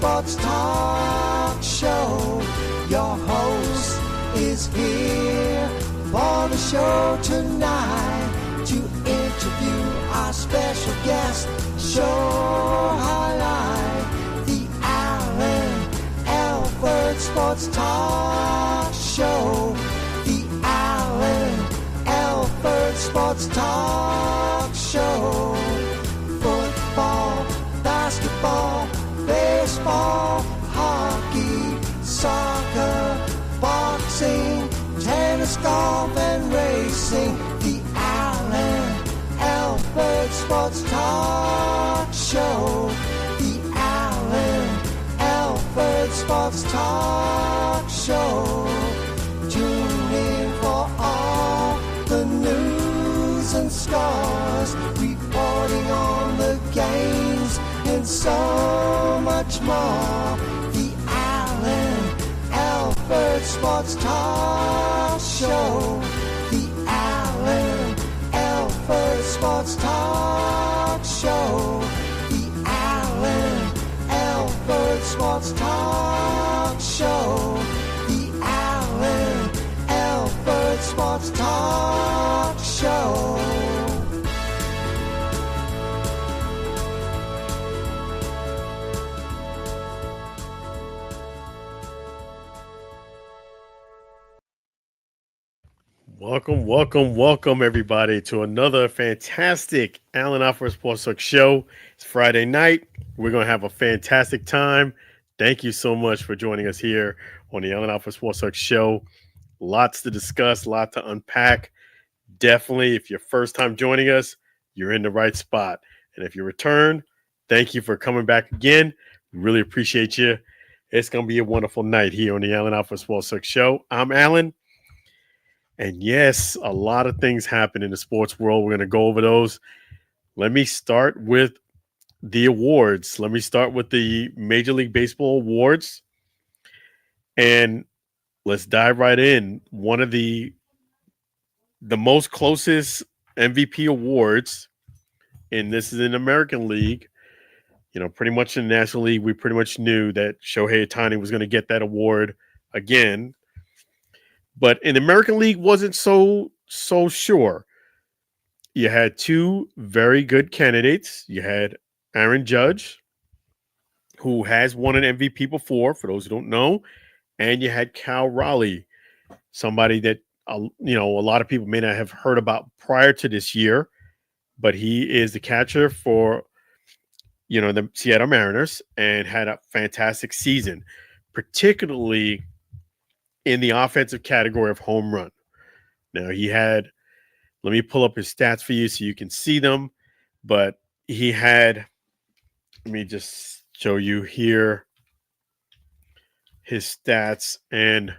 Sports Talk Show. Your host is here for the show tonight to interview our special guest. Show highlight the Alford Sports Talk Show. The Alford Sports Talk Show. Football, basketball, baseball, hockey, soccer, boxing, tennis, golf, and racing. The Alford Sports Talk Show. The Alford Sports Talk Show. Tune in for all the news and scores, reporting on the games and so much more. The Alford Sports Talk Show. The Alford Sports Talk Show. The Alford Sports Talk Show. The Alford Sports Talk Show. Welcome, everybody, to another fantastic Alford Sports Talk Show. It's Friday night. We're going to have a fantastic time. Thank you so much for joining us here on the Alford Sports Talk Show. Lots to discuss, lot to unpack. Definitely, if you're first time joining us, you're in the right spot. And if you return, thank you for coming back again. We really appreciate you. It's going to be a wonderful night here on the Alford Sports Talk Show. I'm Alan. And yes, a lot of things happen in the sports world. We're going to go over those. Let me start with the awards. Let me start with the Major League Baseball awards. And let's dive right in. One of the most closest MVP awards, and this is in the American League. You know, pretty much in the National League, we pretty much knew that Shohei Ohtani was going to get that award again. But in the American League, wasn't so sure. You had two very good candidates. You had Aaron Judge, who has won an MVP before, for those who don't know, and you had Cal Raleigh, somebody that a lot of people may not have heard about prior to this year, but he is the catcher for the Seattle Mariners and had a fantastic season, particularly in the offensive category of home run. Now let me pull up his stats for you so you can see them, but let me just show you here his stats and,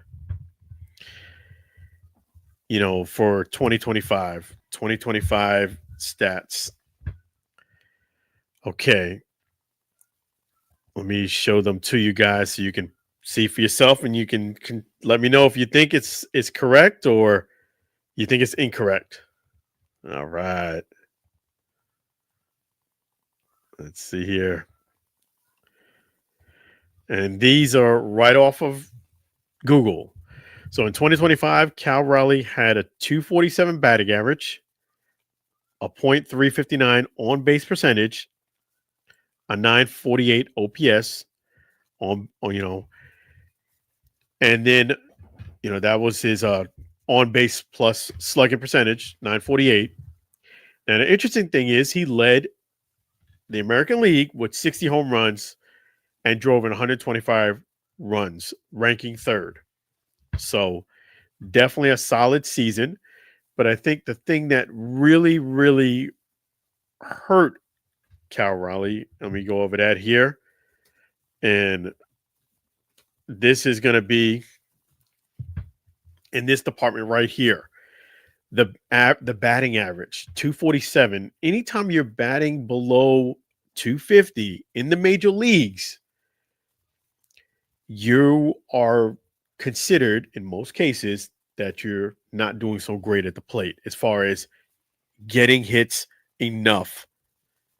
for 2025 stats. Okay. Let me show them to you guys so you can see for yourself, and you can let me know if you think it's correct or you think it's incorrect. All right. Let's see here. And these are right off of Google. So in 2025, Cal Raleigh had a 247 batting average, a .359 on base percentage, a 948 OPS and then, that was his on base plus slugging percentage, 948. Now, the interesting thing is he led the American League with 60 home runs and drove in 125 runs, ranking third. So definitely a solid season. But I think the thing that really, really hurt Cal Raleigh, let me go over that here. And this is going to be in this department right here. The batting average, 247. Anytime you're batting below 250 in the major leagues, you are considered, in most cases, that you're not doing so great at the plate as far as getting hits enough.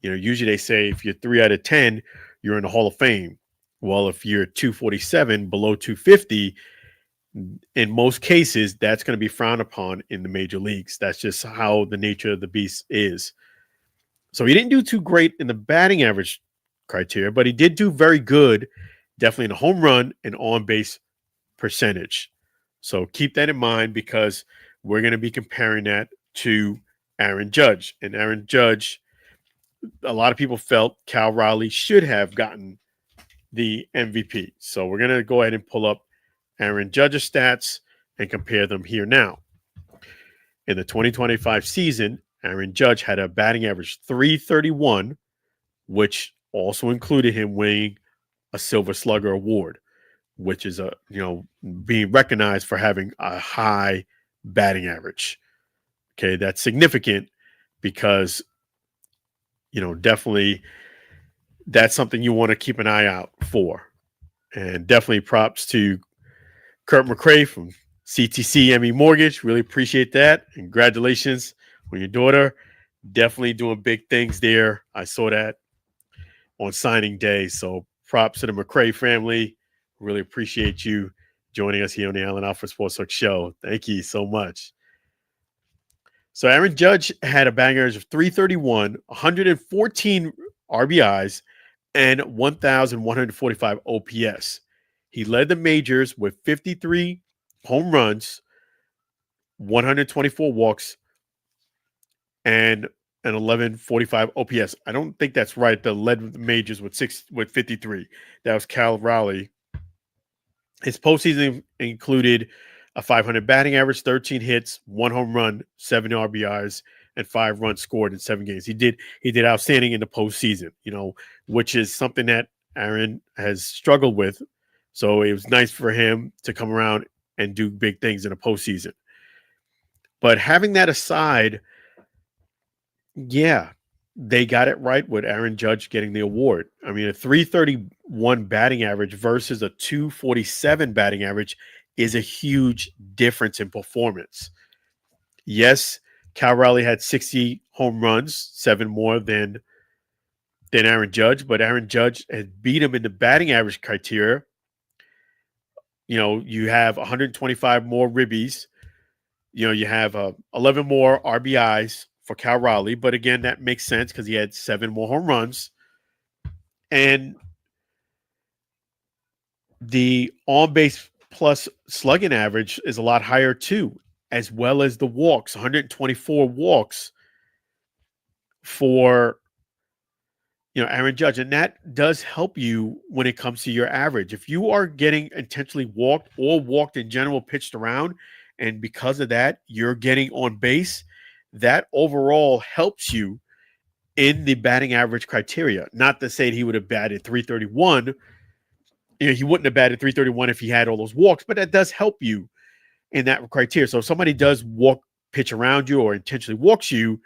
Usually they say if you're 3 out of 10, you're in the Hall of Fame. Well, if you're 247 below 250, in most cases, that's going to be frowned upon in the major leagues. That's just how the nature of the beast is. So he didn't do too great in the batting average criteria, but he did do very good, definitely in the home run and on base percentage. So keep that in mind because we're going to be comparing that to Aaron Judge. And Aaron Judge, a lot of people felt Cal Raleigh should have gotten the MVP. So we're going to go ahead and pull up Aaron Judge's stats and compare them here now. In the 2025 season, Aaron Judge had a batting average 331, which also included him winning a Silver Slugger award, which is being recognized for having a high batting average. Okay, that's significant because definitely that's something you want to keep an eye out for. And definitely props to Kurt McRae from CTC ME Mortgage. Really appreciate that. And congratulations on your daughter. Definitely doing big things there. I saw that on signing day. So props to the McRae family. Really appreciate you joining us here on the Allen Alford Sports Talk Show. Thank you so much. So Aaron Judge had a batting average of 331, 114 RBIs, and 1,145 OPS. He led the majors with 53 home runs, 124 walks, and an 1145 OPS. I don't think that's right. The led the majors with 53. That was Cal Raleigh. His postseason included a 500 batting average, 13 hits, 1 home run, 7 RBIs, and 5 runs scored in 7 games. He did outstanding in the postseason, which is something that Aaron has struggled with. So it was nice for him to come around and do big things in the postseason. But having that aside, yeah, they got it right with Aaron Judge getting the award. I mean, a 331 batting average versus a 247 batting average is a huge difference in performance. Yes, Cal Raleigh had 60 home runs, 7 more than Aaron Judge, but Aaron Judge had beat him in the batting average criteria. You have 125 more ribbies. You have 11 more RBIs for Cal Raleigh, but again, that makes sense because he had 7 more home runs. And the on-base plus slugging average is a lot higher too, as well as the walks, 124 walks for Aaron Judge. And that does help you when it comes to your average. If you are getting intentionally walked or walked in general, pitched around, and because of that, you're getting on base, that overall helps you in the batting average criteria. Not to say that he would have batted 331. He wouldn't have batted 331 if he had all those walks, but that does help you in that criteria. So if somebody does pitch around you or intentionally walks you,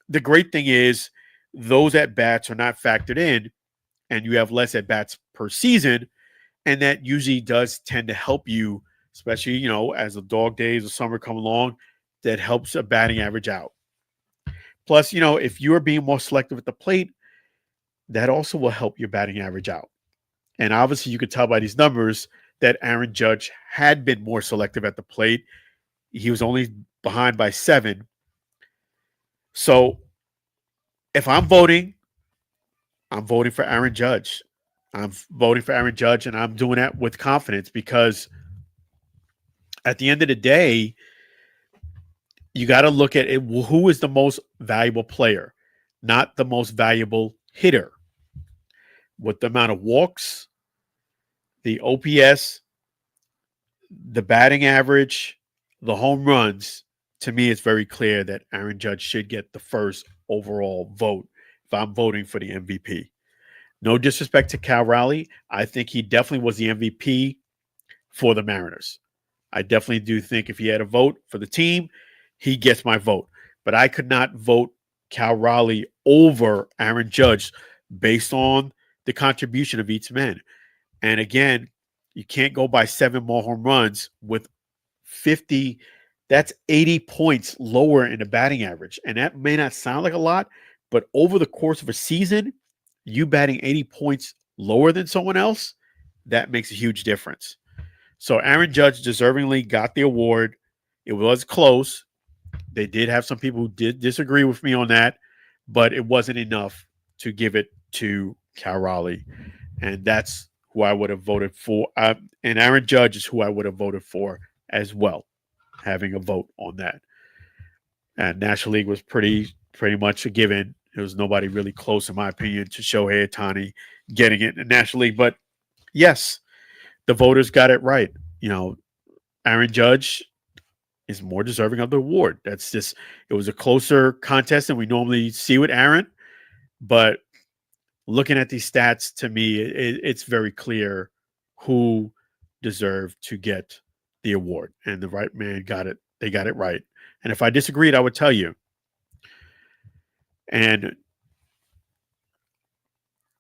the great thing is those at-bats are not factored in, and you have less at-bats per season, and that usually does tend to help you, especially, as the dog days of summer come along, that helps a batting average out. Plus, if you're being more selective at the plate, that also will help your batting average out. And obviously, you could tell by these numbers that Aaron Judge had been more selective at the plate. He was only behind by 7. So if I'm voting for Aaron Judge. I'm voting for Aaron Judge, and I'm doing that with confidence because at the end of the day, you got to look at it. Who is the most valuable player, not the most valuable hitter. With the amount of walks, the OPS, the batting average, the home runs, to me, it's very clear that Aaron Judge should get the first overall vote if I'm voting for the MVP. No disrespect to Cal Raleigh. I think he definitely was the MVP for the Mariners. I definitely do think if he had a vote for the team, he gets my vote. But I could not vote Cal Raleigh over Aaron Judge based on the contribution of each man. And again, you can't go by 7 more home runs with 50. That's 80 points lower in the batting average. And that may not sound like a lot, but over the course of a season, you batting 80 points lower than someone else, that makes a huge difference. So Aaron Judge deservingly got the award. It was close. They did have some people who did disagree with me on that, but it wasn't enough to give it to Cal Raleigh. And that's who I would have voted for. And Aaron Judge is who I would have voted for as well, having a vote on that. And National League was pretty much a given. There was nobody really close, in my opinion, to Shohei Ohtani getting it in the National League. But yes, the voters got it right. Aaron Judge is more deserving of the award. That's just, it was a closer contest than we normally see with Aaron. But looking at these stats, to me, it's very clear who deserved to get the award. And the right man got it. They got it right. And if I disagreed, I would tell you. And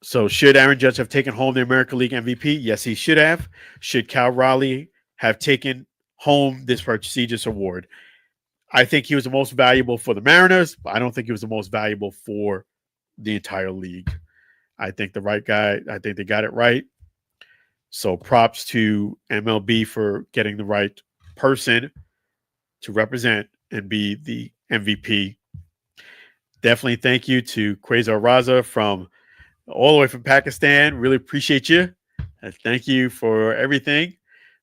so should Aaron Judge have taken home the American League MVP? Yes, he should have. Should Cal Raleigh have taken home this prestigious award? I think he was the most valuable for the Mariners, but I don't think he was the most valuable for the entire league. I think the right guy, I think they got it right. So props to MLB for getting the right person to represent and be the MVP. Definitely thank you to Quasar Raza from all the way from Pakistan. Really appreciate you. And thank you for everything.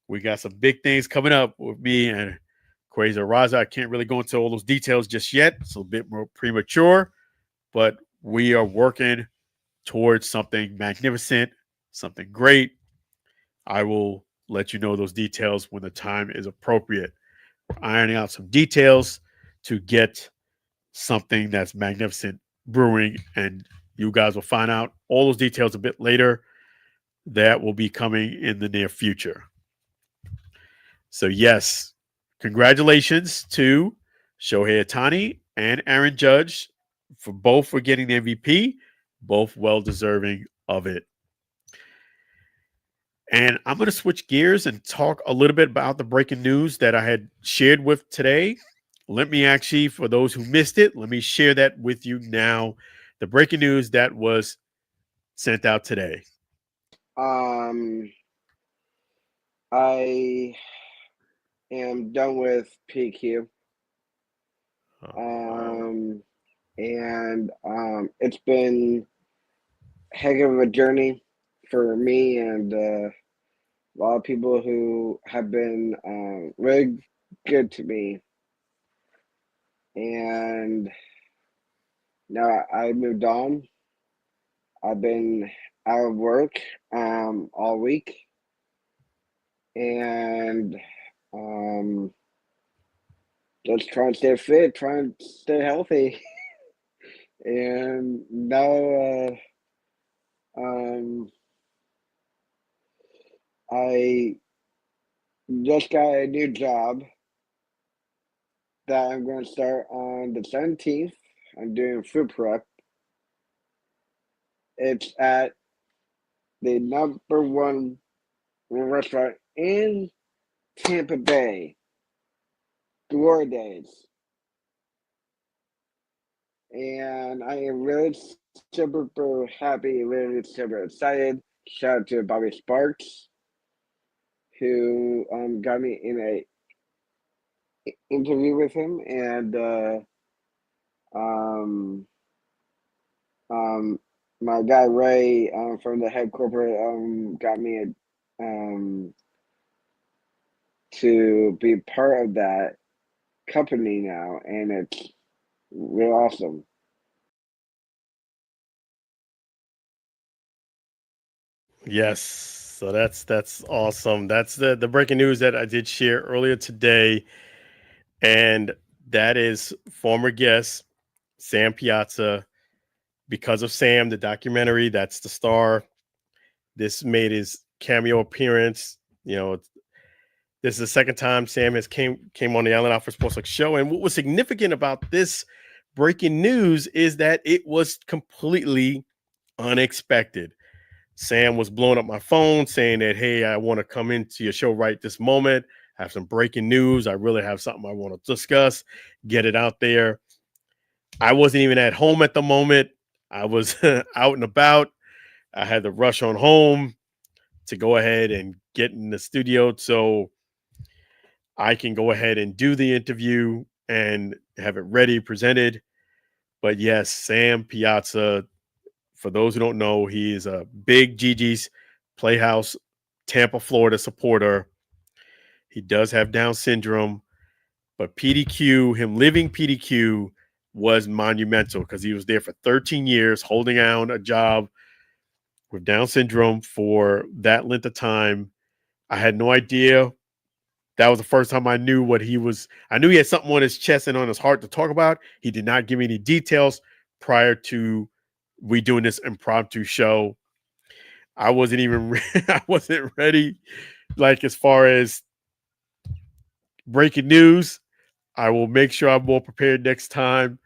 We got some big things coming up with me and Quasar Raza. I can't really go into all those details just yet. It's a bit more premature, but we are working towards something magnificent, something great. I will let you know those details when the time is appropriate. We're ironing out some details to get something that's magnificent brewing, and you guys will find out all those details a bit later. That will be coming in the near future. So yes, congratulations to Shohei Ohtani and Aaron Judge for getting the MVP, both well deserving of it. And I'm going to switch gears and talk a little bit about the breaking news that I had shared with today. Let me actually, for those who missed it, let me share that with you now. The breaking news that was sent out today. I am done with PQ. And it's been a heck of a journey for me and a lot of people who have been really good to me. And now I moved on. I've been out of work all week. And just trying to stay fit, trying to stay healthy. And now I just got a new job that I'm going to start on the 17th. I'm doing food prep. It's at the #1 restaurant in Tampa Bay, Glory Days. And I am really super happy, really super excited. Shout out to Bobby Sparks, who got me in a interview with him, and my guy Ray from the head corporate got me to be part of that company now, and it's real awesome. Yes. So that's awesome. That's the breaking news that I did share earlier today. And that is former guest Sam Piazza. Because of Sam, the documentary, that's the star. This made his cameo appearance. This is the second time Sam has came on the Allen Alford Sports Talk show. And what was significant about this breaking news is that it was completely unexpected. Sam was blowing up my phone saying that, hey, I want to come into your show right this moment. I have some breaking news. I really have something I want to discuss. Get it out there. I wasn't even at home at the moment. I was out and about. I had to rush on home to go ahead and get in the studio so I can go ahead and do the interview and have it ready, presented. But yes, Sam Piazza, for those who don't know, he is a big Gigi's Playhouse, Tampa, Florida supporter. He does have Down syndrome, but PDQ, him living PDQ, was monumental because he was there for 13 years holding down a job with Down syndrome for that length of time. I had no idea. That was the first time I knew what he was. I knew he had something on his chest and on his heart to talk about. He did not give me any details prior to we doing this impromptu show. I wasn't even I wasn't ready, like as far as breaking news. I will make sure I'm more prepared next time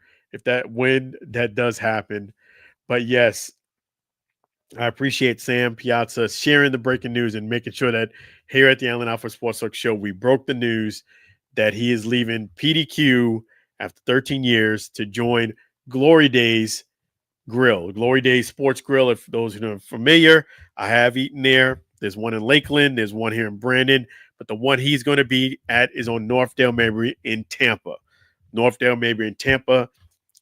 when that does happen. But yes, I appreciate Sam Piazza sharing the breaking news and making sure that here at the Allen Alford Sports Talk Show, we broke the news that he is leaving PDQ after 13 years to join Glory Days Grill. Glory Days Sports Grill, if those who are familiar, I have eaten there. There's one in Lakeland. There's one here in Brandon. But the one he's going to be at is on Northdale Mabry in Tampa. Northdale Mabry in Tampa.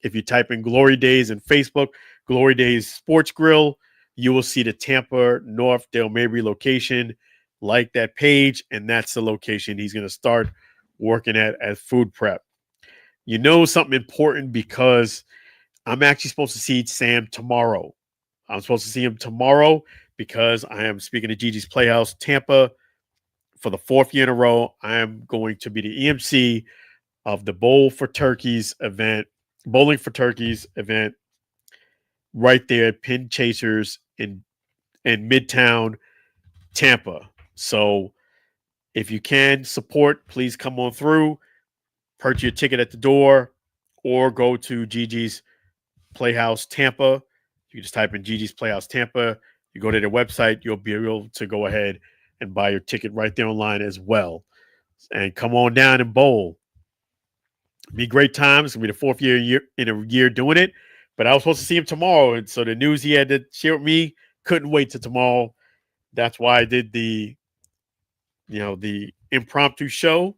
If you type in Glory Days in Facebook, Glory Days Sports Grill, you will see the Tampa Northdale Mabry location. Like that page, and that's the location he's going to start working at as food prep. You know something important because I'm actually supposed to see Sam tomorrow. I'm supposed to see him tomorrow because I am speaking to Gigi's Playhouse Tampa for the 4th year in a row. I am going to be the EMC of the Bowling for Turkeys event right there at Pin Chasers in Midtown Tampa. So if you can support, please come on through, purchase your ticket at the door, or go to Gigi's Playhouse Tampa. You just type in Gigi's Playhouse Tampa. You go to their website, you'll be able to go ahead and buy your ticket right there online as well. And come on down and bowl. Be great times. It's going to be the 4th year in a year doing it. But I was supposed to see him tomorrow. And so the news he had to share with me, couldn't wait till tomorrow. That's why I did the impromptu show,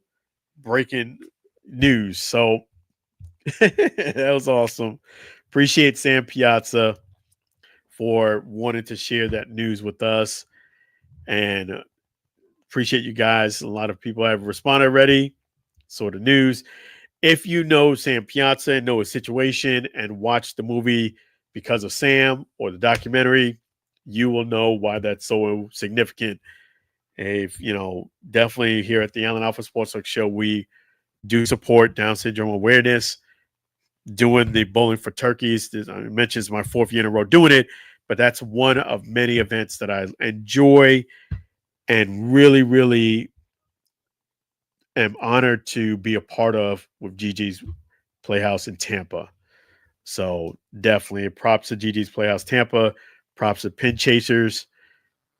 breaking news. So that was awesome. Appreciate Sam Piazza for wanting to share that news with us, and appreciate you guys. A lot of people have responded already. So the news, if you know Sam Piazza and know his situation and watch the movie Because of Sam or the documentary, you will know why that's so significant. If definitely here at the Allen Alford Sports Talk Show, we do support Down syndrome awareness. Doing the Bowling for Turkeys, I mentioned it's my 4th year in a row doing it, but that's one of many events that I enjoy and really, really am honored to be a part of with Gigi's Playhouse in Tampa. So definitely props to Gigi's Playhouse Tampa, props to Pin Chasers,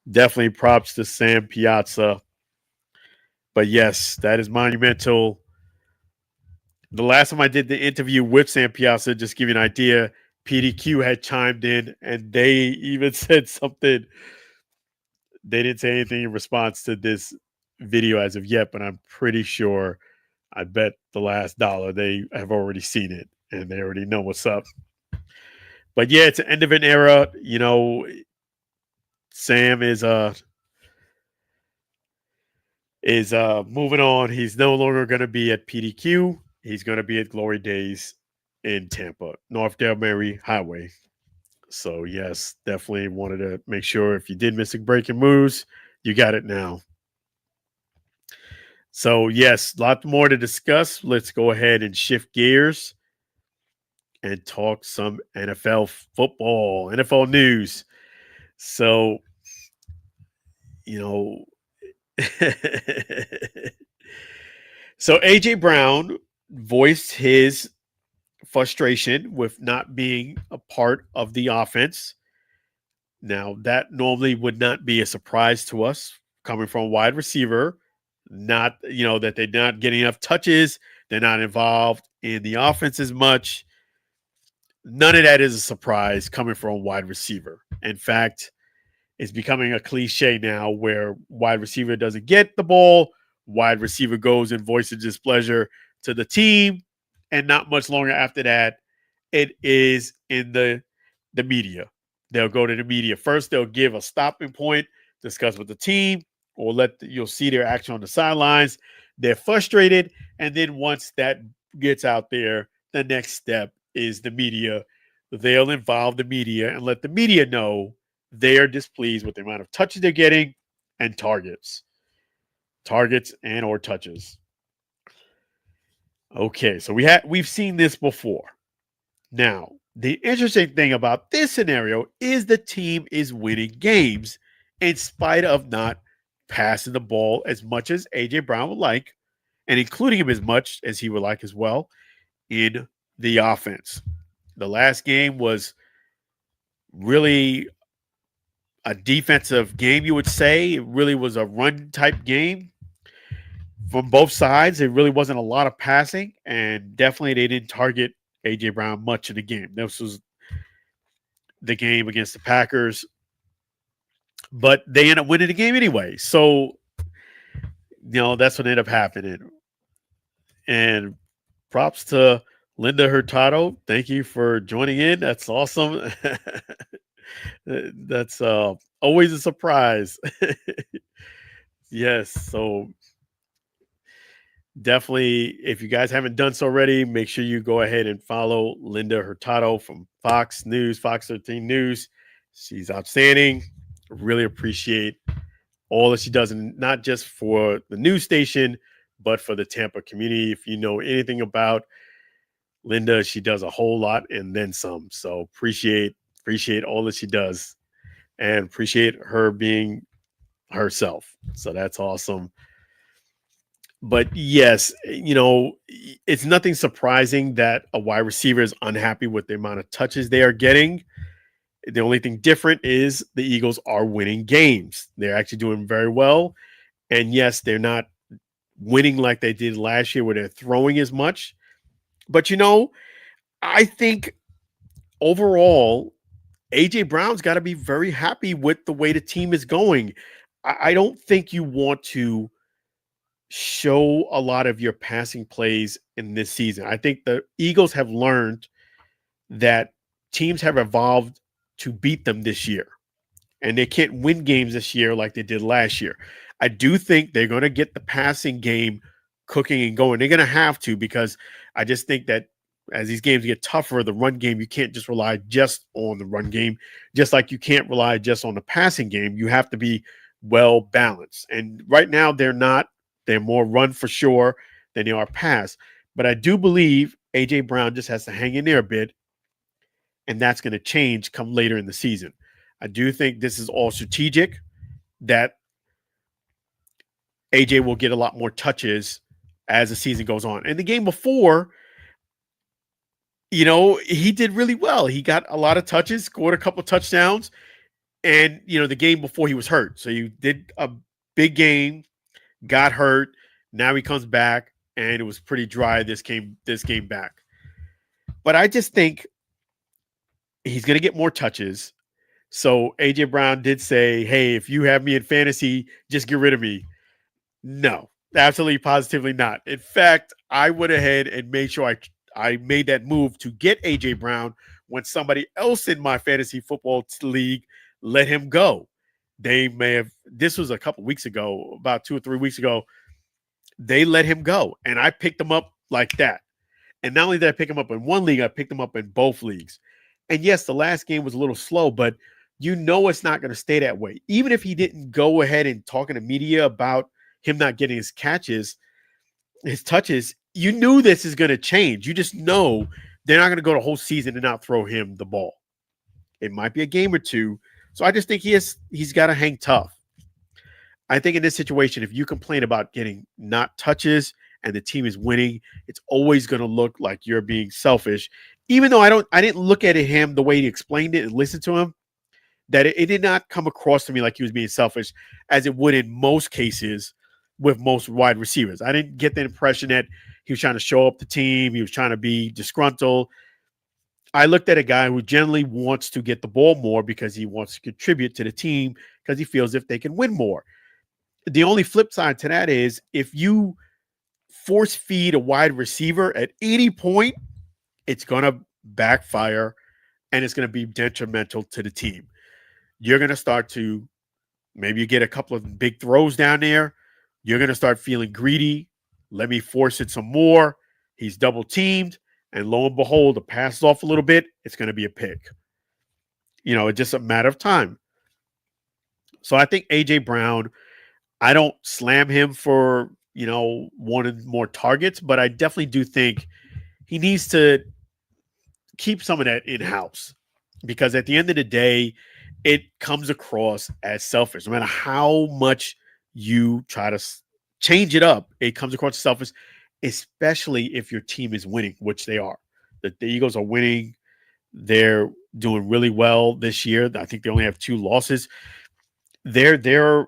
definitely props to Sam Piazza. But yes, that is monumental. The last time I did the interview with Sam Piazza, just give you an idea, PDQ had chimed in and they even said something. They didn't say anything in response to this video as of yet, but I'm pretty sure, I bet the last dollar they have already seen it and they already know what's up. But yeah, it's the end of an era. Sam is moving on. He's no longer going to be at PDQ. He's going to be at Glory Days in Tampa, Northdale Mary Highway. So yes, definitely wanted to make sure if you did miss a breaking news, you got it now. So yes, a lot more to discuss. Let's go ahead and shift gears and talk some NFL football, NFL news. So, so AJ Brown voiced his frustration with not being a part of the offense. Now, that normally would not be a surprise to us coming from a wide receiver, not, that they're not getting enough touches. They're not involved in the offense as much. none of that is a surprise coming from a wide receiver. In fact, it's becoming a cliche now where wide receiver doesn't get the ball, wide receiver goes and voices displeasure to the team, and not much longer after that, it is in the media. They'll go to the media first. They'll give a stopping point, discuss with the team, or you'll see their action on the sidelines. They're frustrated, and then once that gets out there, the next step is the media. They'll involve the media and let the media know they are displeased with the amount of touches they're getting and targets and or touches. Okay, so we've seen this before. Now, the interesting thing about this scenario is the team is winning games in spite of not passing the ball as much as A.J. Brown would like, and including him as much as he would like as well in the offense. The last game was really a defensive game, you would say. It really was a run-type game from both sides. It really wasn't a lot of passing, and definitely they didn't target A.J. Brown much in the game. This was the game against the Packers, but they ended up winning the game anyway. So, that's what ended up happening. And props to Linda Hurtado. Thank you for joining in. That's awesome. That's always a surprise. Yes. So definitely, if you guys haven't done so already, make sure you go ahead and follow Linda Hurtado from Fox News, Fox 13 News. She's outstanding. Really appreciate all that she does, and not just for the news station, but for the Tampa community. If you know anything about Linda, she does a whole lot and then some. So appreciate all that she does, and appreciate her being herself. So that's awesome. But yes, it's nothing surprising that a wide receiver is unhappy with the amount of touches they are getting. The only thing different is the Eagles are winning games. They're actually doing very well. And yes, they're not winning like they did last year where they're throwing as much. But, I think overall, A.J. Brown's got to be very happy with the way the team is going. I don't think you want to show a lot of your passing plays in this season. I think the Eagles have learned that teams have evolved to beat them this year, and they can't win games this year like they did last year. I do think they're going to get the passing game cooking and going. They're going to have to, because I just think that as these games get tougher, the run game, you can't just rely just on the run game, just like you can't rely just on the passing game. You have to be well balanced. And right now they're not. They're more run for sure than they are pass. But I do believe A.J. Brown just has to hang in there a bit, and that's going to change come later in the season. I do think this is all strategic, that A.J. will get a lot more touches as the season goes on. And the game before, he did really well. He got a lot of touches, scored a couple of touchdowns, and, the game before he was hurt. So he did a big game, got hurt. Now he comes back, and it was pretty dry this game back. But I just think he's going to get more touches. So A.J. Brown did say, hey, if you have me in fantasy, just get rid of me. No, absolutely, positively not. In fact, I went ahead and made sure I made that move to get A.J. Brown when somebody else in my fantasy football league let him go. This was a couple weeks ago, about 2 or 3 weeks ago, they let him go, and I picked him up like that. And not only did I pick him up in one league, I picked him up in both leagues. And yes, the last game was a little slow, but it's not going to stay that way. Even if he didn't go ahead and talk in the media about him not getting his touches, you knew this is going to change. You just know they're not going to go the whole season and not throw him the ball. It might be a game or two. So I just think he's got to hang tough. I think in this situation, if you complain about getting not touches and the team is winning, it's always going to look like you're being selfish. Even though I didn't look at him the way he explained it and listened to him, that it did not come across to me like he was being selfish, as it would in most cases with most wide receivers. I didn't get the impression that he was trying to show up the team. He was trying to be disgruntled. I looked at a guy who generally wants to get the ball more because he wants to contribute to the team because he feels if they can win more. The only flip side to that is if you force feed a wide receiver at any point, it's going to backfire and it's going to be detrimental to the team. You're going to start to maybe you get a couple of big throws down there. You're going to start feeling greedy. Let me force it some more. He's double teamed. And lo and behold, the pass is off a little bit. It's going to be a pick. It's just a matter of time. So I think A.J. Brown, I don't slam him for, wanting more targets, but I definitely do think he needs to keep some of that in-house because at the end of the day, it comes across as selfish. No matter how much you try to change it up, it comes across as selfish, especially if your team is winning, which they are. The Eagles are winning. They're doing really well this year. I think they only have 2 losses. They're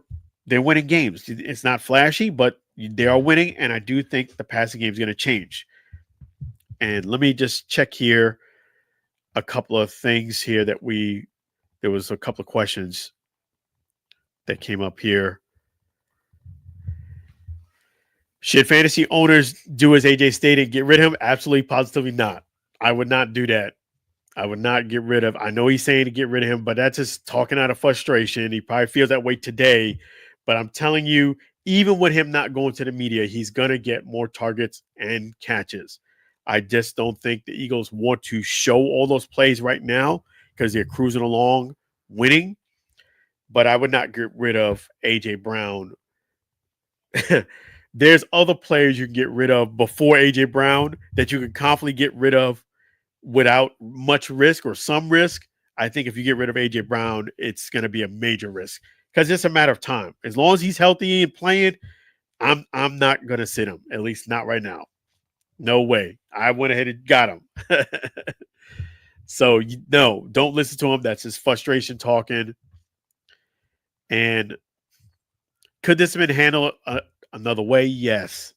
winning games. It's not flashy, but they are winning, and I do think the passing game is going to change. And let me just check here a couple of things here there was a couple of questions that came up here. Should fantasy owners do as AJ stated, get rid of him? Absolutely, positively not. I would not do that. I would not get rid of. I know he's saying to get rid of him, but that's just talking out of frustration. He probably feels that way today. But I'm telling you, even with him not going to the media, he's going to get more targets and catches. I just don't think the Eagles want to show all those plays right now because they're cruising along winning. But I would not get rid of A.J. Brown. There's other players you can get rid of before A.J. Brown that you can confidently get rid of without much risk or some risk. I think if you get rid of A.J. Brown, it's going to be a major risk because it's a matter of time. As long as he's healthy and playing, I'm not going to sit him, at least not right now. No way. I went ahead and got him. So, no, don't listen to him. That's his frustration talking. And could this have been handled another way? Yes.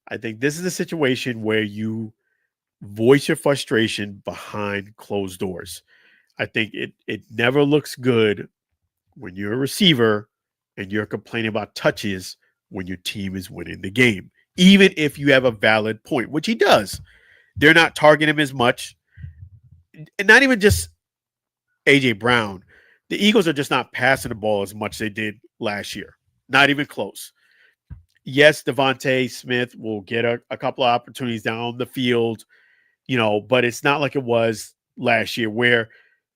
I think this is a situation where you voice your frustration behind closed doors. I think it never looks good when you're a receiver and you're complaining about touches when your team is winning the game, even if you have a valid point, which he does. They're not targeting him as much. And not even just A.J. Brown. The Eagles are just not passing the ball as much as they did last year. Not even close. Yes, Devontae Smith will get a couple of opportunities down the field, but it's not like it was last year where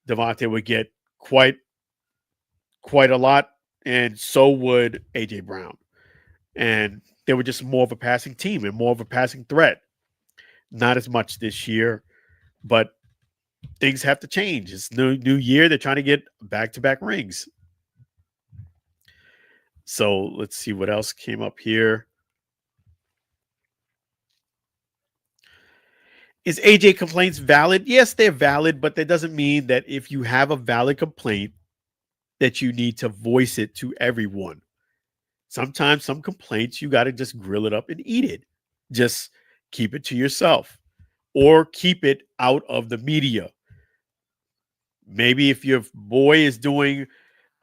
Devontae would get quite a lot, and so would A.J. Brown. And they were just more of a passing team and more of a passing threat. Not as much this year, but things have to change. It's new year. They're trying to get back-to-back rings. So let's see what else came up here. Is AJ complaints valid? Yes, they're valid, but that doesn't mean that if you have a valid complaint that you need to voice it to everyone. Sometimes some complaints, you got to just grill it up and eat it. Just keep it to yourself or keep it out of the media. Maybe if your boy is doing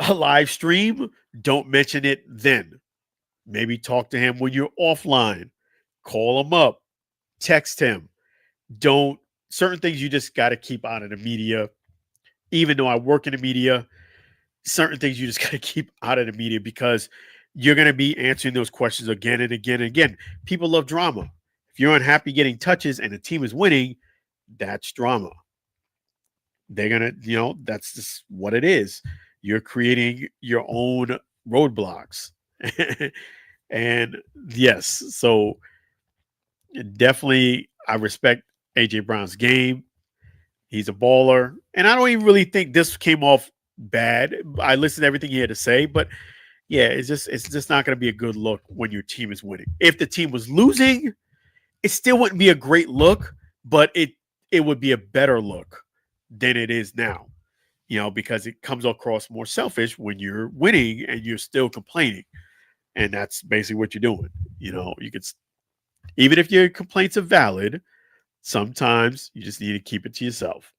a live stream, don't mention it then. Maybe talk to him when you're offline. Call him up. Text him. Certain things you just got to keep out of the media. Even though I work in the media, certain things you just got to keep out of the media because you're going to be answering those questions again and again and again. People love drama. If you're unhappy getting touches and the team is winning, that's drama. They're going to, that's just what it is. You're creating your own roadblocks. And yes, so definitely I respect A.J. Brown's game. He's a baller. And I don't even really think this came off bad. I listened to everything he had to say, but yeah, it's just not going to be a good look when your team is winning. If the team was losing, it still wouldn't be a great look, but it would be a better look than it is now, because it comes across more selfish when you're winning and you're still complaining. And that's basically what you're doing. You could, even if your complaints are valid, sometimes you just need to keep it to yourself.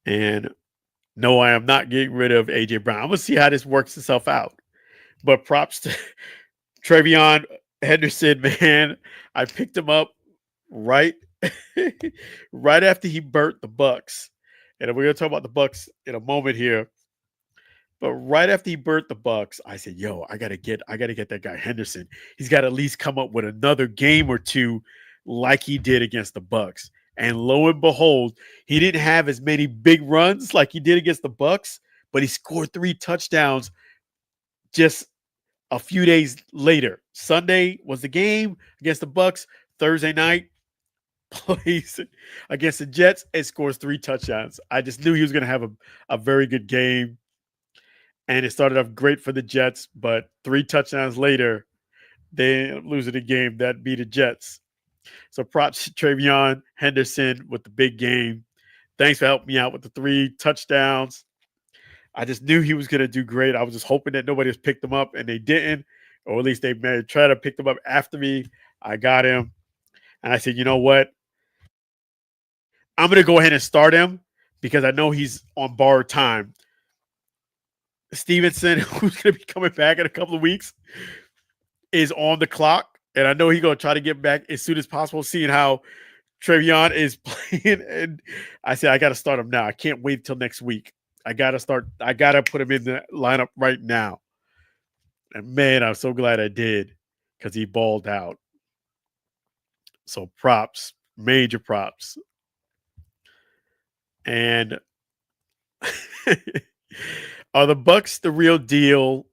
And no, I am not getting rid of A.J. Brown. I'm going to see how this works itself out. But props to Travion Henderson, man. I picked him up right, right after he burnt the Bucs. And we're going to talk about the Bucs in a moment here. But right after he burnt the Bucs, I said, "Yo, I gotta get that guy Henderson. He's got to at least come up with another game or two, like he did against the Bucs." And lo and behold, he didn't have as many big runs like he did against the Bucs, but he scored 3 touchdowns just a few days later. Sunday was the game against the Bucs. Thursday night, plays against the Jets and scores 3 touchdowns. I just knew he was going to have a very good game. And it started off great for the Jets, but 3 touchdowns later, they ended up losing the game. That beat the Jets. So props to Travion Henderson with the big game. Thanks for helping me out with the 3 touchdowns. I just knew he was going to do great. I was just hoping that nobody has picked him up, and they didn't, or at least they may try to pick him up after me. I got him, and I said, you know what? I'm going to go ahead and start him because I know he's on borrowed time. Stevenson, who's going to be coming back in a couple of weeks, is on the clock, and I know he's going to try to get back as soon as possible, seeing how Travion is playing. And I said, I got to start him now. I can't wait till next week. I got to put him in the lineup right now. And man, I'm so glad I did because he balled out. So props, major props. And are the Bucs the real deal,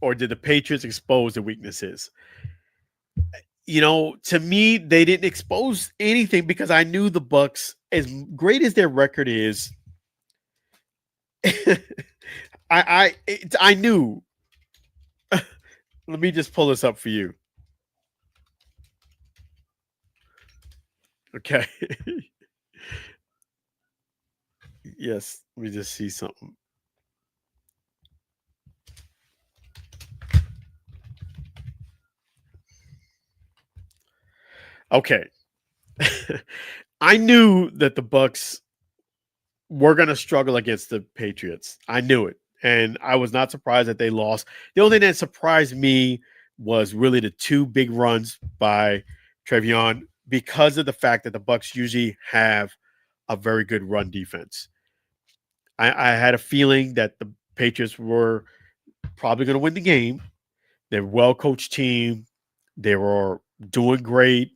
or did the Patriots expose the weaknesses? You know, to me, they didn't expose anything because I knew the Bucs, as great as their record is, I knew. Let me just pull this up for you. Okay. Yes, let me just see something. Okay. I knew that the Bucs were going to struggle against the Patriots. I knew it. And I was not surprised that they lost. The only thing that surprised me was really the 2 big runs by Travion because of the fact that the Bucs usually have a very good run defense. I had a feeling that the Patriots were probably going to win the game. They're a well-coached team. They were doing great.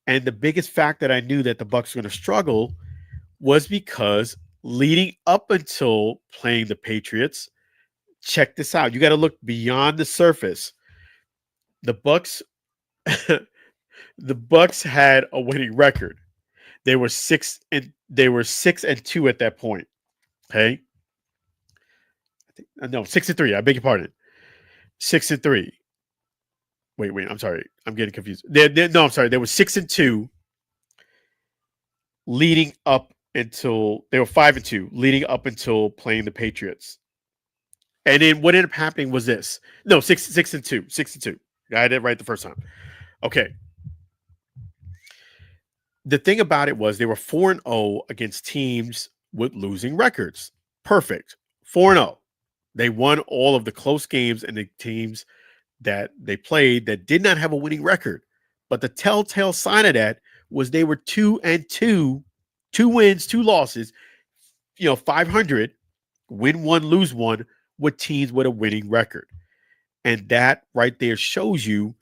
And the biggest fact that I knew that the Bucs were going to struggle was because leading up until playing the Patriots, check this out. You got to look beyond the surface. The Bucs had a winning record. They were 6-2 at that point. Okay. No, 6-3. I beg your pardon. 6-3. Wait. I'm sorry. I'm getting confused. I'm sorry. They were 6-2 leading up until they were 5-2 leading up until playing the Patriots. And then what ended up happening was this. No, 6-2. I did it right the first time. Okay. The thing about it was they were 4-0 against teams with losing records. Perfect. 4-0. They won all of the close games and the teams that they played that did not have a winning record. But the telltale sign of that was they were 2-2, 2 wins, 2 losses, 500, win 1, lose 1 with teams with a winning record. And that right there shows you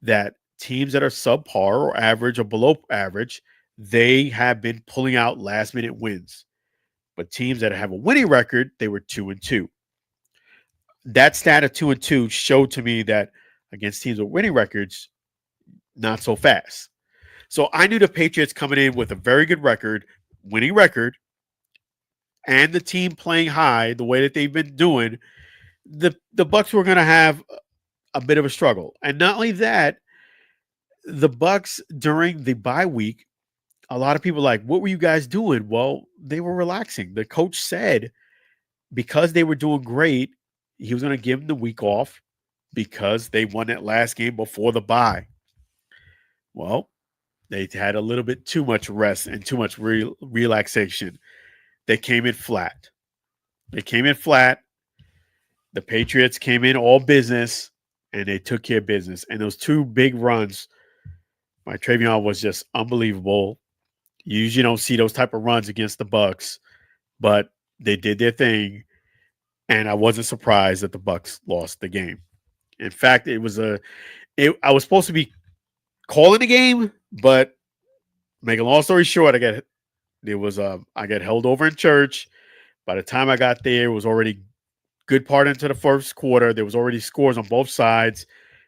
that teams that are subpar or average or below average, they have been pulling out last-minute wins. But teams that have a winning record, they were 2-2. That stat of 2-2 showed to me that against teams with winning records, not so fast. So I knew the Patriots coming in with a very good record, winning record, and the team playing high the way that they've been doing, the Bucs were going to have a bit of a struggle. And not only that, the Bucs during the bye week, a lot of people were like, what were you guys doing? Well, they were relaxing. The coach said because they were doing great, he was going to give them the week off because they won that last game before the bye. Well, they had a little bit too much rest and too much relaxation. they came in flat. They came in flat. The Patriots came in all business, and they took care of business. And those two big runs by Travion was just unbelievable. You usually don't see those type of runs against the Bucs, but they did their thing, and I wasn't surprised that the Bucs lost the game. In fact, I was supposed to be calling the game, but make a long story short, I got held over in church. By the time I got there, it was already good part into the first quarter. There was already scores on both sides.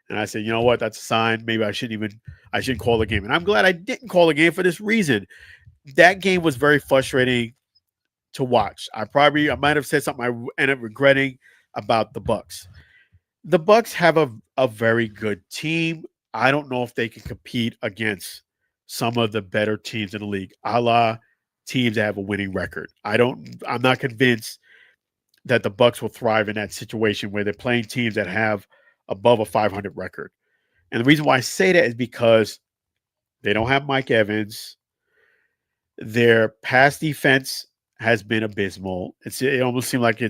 And I said, you know what? That's a sign. Maybe I shouldn't call the game. And I'm glad I didn't call the game for this reason. That game was very frustrating to watch. I might have said something I ended up regretting about the Bucs. The Bucs have a very good team. I don't know if they can compete against some of the better teams in the league, a la teams that have a winning record. I'm not convinced that the Bucs will thrive in that situation where they're playing teams that have above a 500 record. And the reason why I say that is because they don't have Mike Evans. Their pass defense has been abysmal. It almost seemed like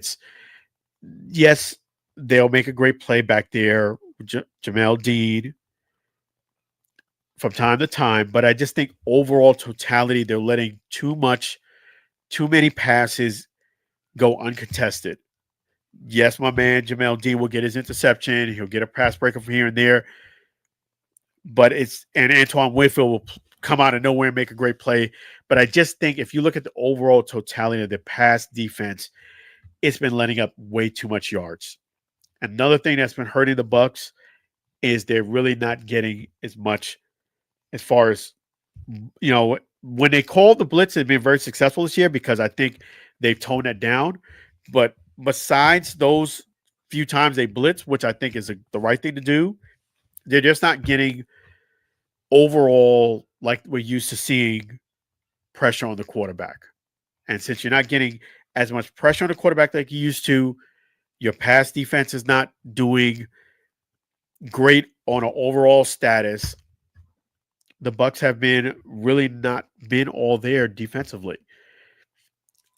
yes, they'll make a great play back there, Jamel Dean, from time to time. But I just think overall totality, they're letting too many passes go uncontested. Yes, my man Jamel Dean will get his interception. He'll get a pass breaker from here and there. But and Antoine Winfield will come out of nowhere and make a great play. But I just think if you look at the overall totality of the pass defense, it's been letting up way too much yards. Another thing that's been hurting the Bucs is they're really not getting as much as far as, when they called the blitz, they've been very successful this year because I think they've toned that down. But besides those few times they blitz, which I think is the right thing to do, they're just not getting overall, like we're used to seeing, pressure on the quarterback. And since you're not getting as much pressure on the quarterback like you used to, your pass defense is not doing great on an overall status. The Bucs have really not been all there defensively.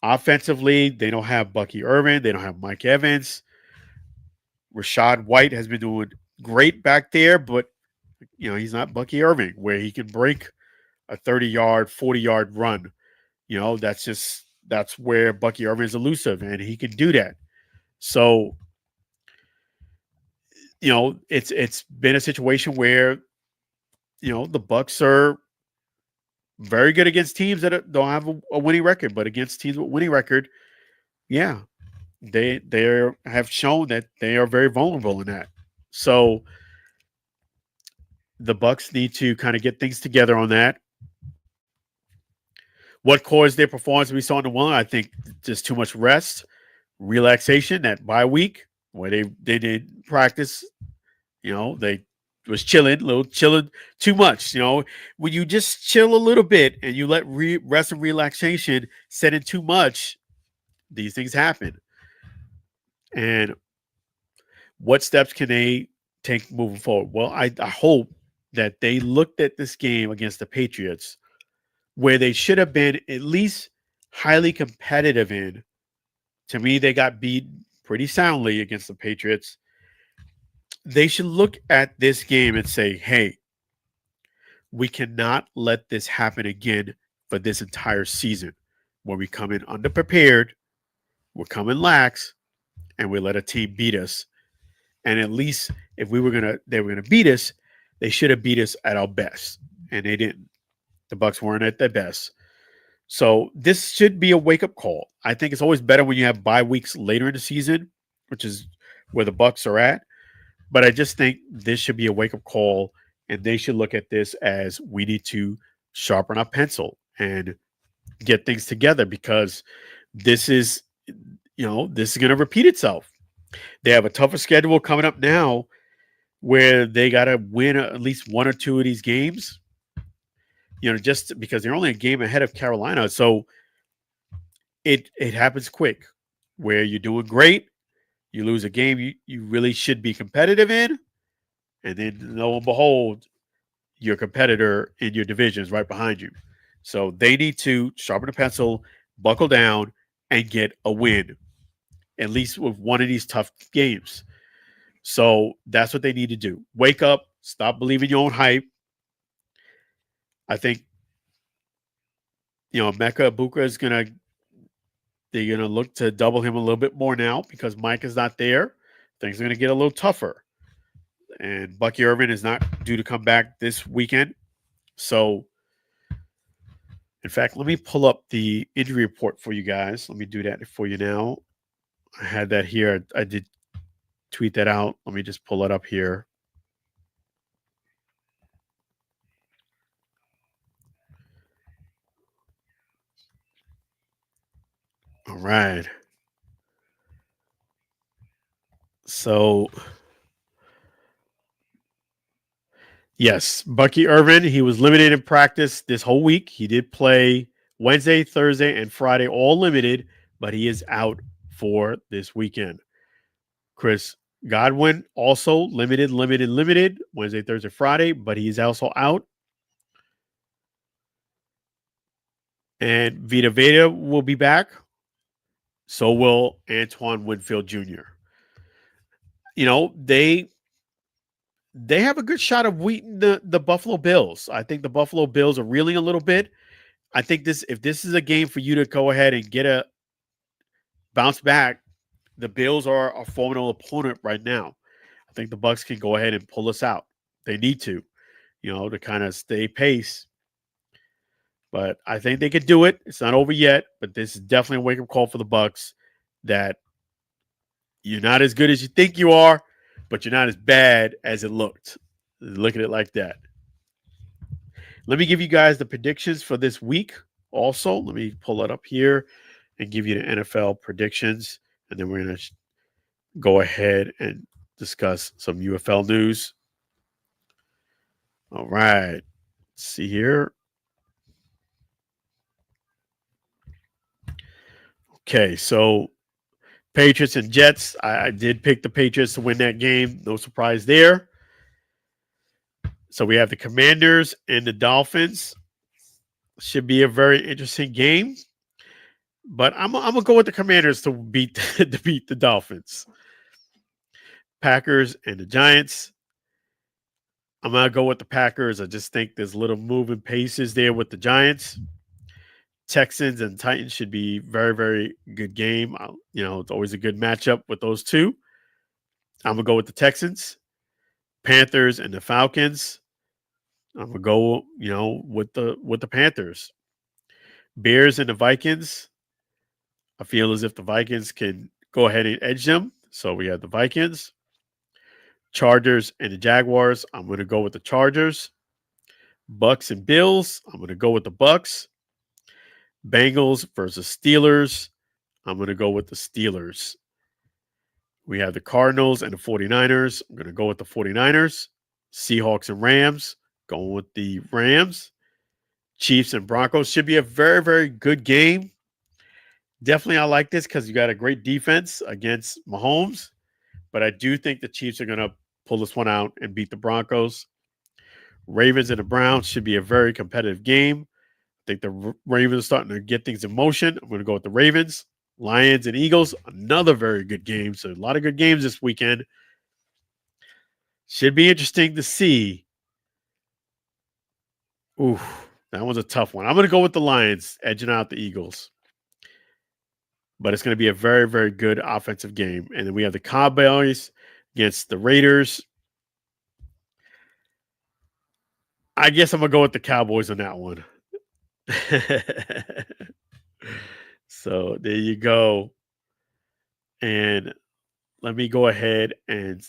Offensively, they don't have Bucky Irvin. They don't have Mike Evans. Rashad White has been doing great back there, but he's not Bucky Irving where he can break a 30-yard, 40-yard run. That's where Bucky Irving is elusive, and he can do that. So, it's been a situation where, the Bucs are very good against teams that don't have a winning record, but against teams with winning record, yeah, they have shown that they are very vulnerable in that. So the Bucs need to kind of get things together on that. What caused their performance we saw in the one? I think just too much rest, relaxation, that bye week where they didn't practice. They was chilling too much. When you just chill a little bit and you let rest and relaxation set in too much, these things happen. And what steps can they take moving forward? Well, I hope that they looked at this game against the Patriots where they should have been at least highly competitive in. To me, they got beat pretty soundly against the Patriots. They should look at this game and say, hey, we cannot let this happen again for this entire season where we come in underprepared, we're coming lax, and we let a team beat us. And at least if they were gonna beat us, they should have beat us at our best. And they didn't. The Bucs weren't at their best. So this should be a wake-up call. I think it's always better when you have bye weeks later in the season, which is where the Bucs are at. But I just think this should be a wake-up call, and they should look at this as we need to sharpen our pencil and get things together because this is going to repeat itself. They have a tougher schedule coming up now where they got to win at least one or two of these games, just because they're only a game ahead of Carolina. So it happens quick where you're doing great. You lose a game you really should be competitive in, and then lo and behold, your competitor in your division is right behind you. So they need to sharpen the pencil, buckle down, and get a win, at least with one of these tough games. So that's what they need to do. Wake up, stop believing your own hype. I think, Mecca Ibuka is they're gonna look to double him a little bit more now because Mike is not there. Things are gonna get a little tougher. And Bucky Irvin is not due to come back this weekend. So, in fact, let me pull up the injury report for you guys. Let me do that for you now. I had that here. I did tweet that out. Let me just pull it up here. All right. So, yes, Bucky Irvin, he was limited in practice this whole week. He did play Wednesday, Thursday, and Friday, all limited, but he is out for this weekend. Chris Godwin, also limited, Wednesday, Thursday, Friday, but he's also out. And Vita Veda will be back. So will Antoine Winfield Jr. They have a good shot of beating the Buffalo Bills. I think the Buffalo Bills are reeling a little bit. I think if this is a game for you to go ahead and get a bounce back, the Bills are a formidable opponent right now. I think the Bucs can go ahead and pull us out. They need to kind of stay pace. But I think they could do it. It's not over yet, but this is definitely a wake-up call for the Bucs that you're not as good as you think you are, but you're not as bad as it looked. Look at it like that. Let me give you guys the predictions for this week also. Let me pull it up here and give you the NFL predictions, and then we're going to go ahead and discuss some UFL news. All right. Let's see here. Okay, so Patriots and Jets. I did pick the Patriots to win that game. No surprise there. So we have the Commanders and the Dolphins. Should be a very interesting game. But I'm gonna go with the Commanders to beat the Dolphins. Packers and the Giants. I'm gonna go with the Packers. I just think there's little moving paces there with the Giants. Texans and Titans should be very, very good game. It's always a good matchup with those two. I'm gonna go with the Texans. Panthers and the Falcons. I'm gonna go, with the Panthers. Bears and the Vikings. I feel as if the Vikings can go ahead and edge them. So we have the Vikings. Chargers and the Jaguars. I'm gonna go with the Chargers. Bucs and Bills. I'm gonna go with the Bucs. Bengals versus Steelers. I'm going to go with the Steelers. We have the Cardinals and the 49ers. I'm going to go with the 49ers. Seahawks and Rams. Going with the Rams. Chiefs and Broncos. Should be a very, very good game. Definitely I like this because you got a great defense against Mahomes. But I do think the Chiefs are going to pull this one out and beat the Broncos. Ravens and the Browns should be a very competitive game. I think the Ravens are starting to get things in motion. I'm going to go with the Ravens. Lions and Eagles, another very good game. So a lot of good games this weekend. Should be interesting to see. Ooh, that one's a tough one. I'm going to go with the Lions, edging out the Eagles. But it's going to be a very, very good offensive game. And then we have the Cowboys against the Raiders. I guess I'm going to go with the Cowboys on that one. So there you go. And let me go ahead and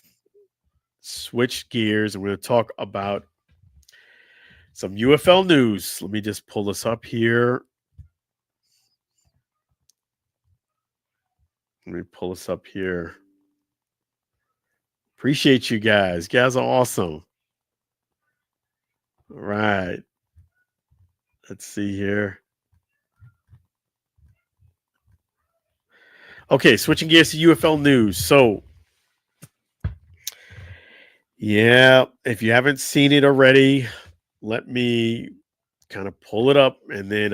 switch gears. And we're going to talk about some UFL news. Let me just pull this up here. Let me pull this up here. Appreciate you guys. You guys are awesome. All right. Let's see here. Okay, switching gears to UFL news. So, yeah, if you haven't seen it already, let me kind of pull it up and then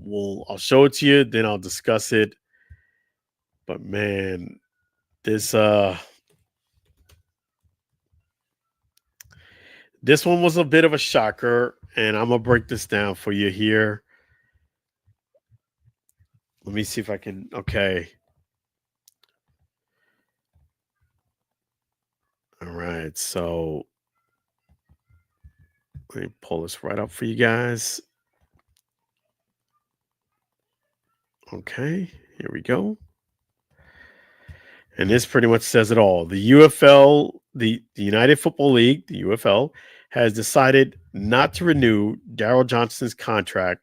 I'll show it to you, then I'll discuss it. But man, this one was a bit of a shocker, and I'm gonna break this down for you here. Let me see if I can. Okay. All right. So let me pull this right up for you guys. Okay. Here we go. And this pretty much says it all. The UFL, the United Football League, the UFL, has decided not to renew Daryl Johnston's contract.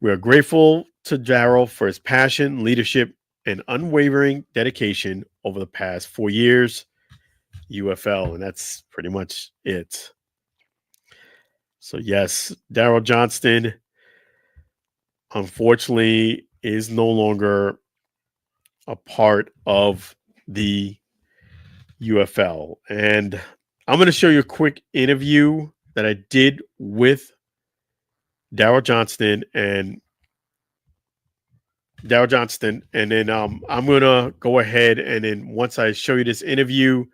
We are grateful to Daryl for his passion, leadership, and unwavering dedication over the past 4 years. UFL, and that's pretty much it. So yes, Daryl Johnston, unfortunately, is no longer a part of the UFL. And I'm going to show you a quick interview that I did with Daryl Johnston, and then I'm going to go ahead, and then once I show you this interview,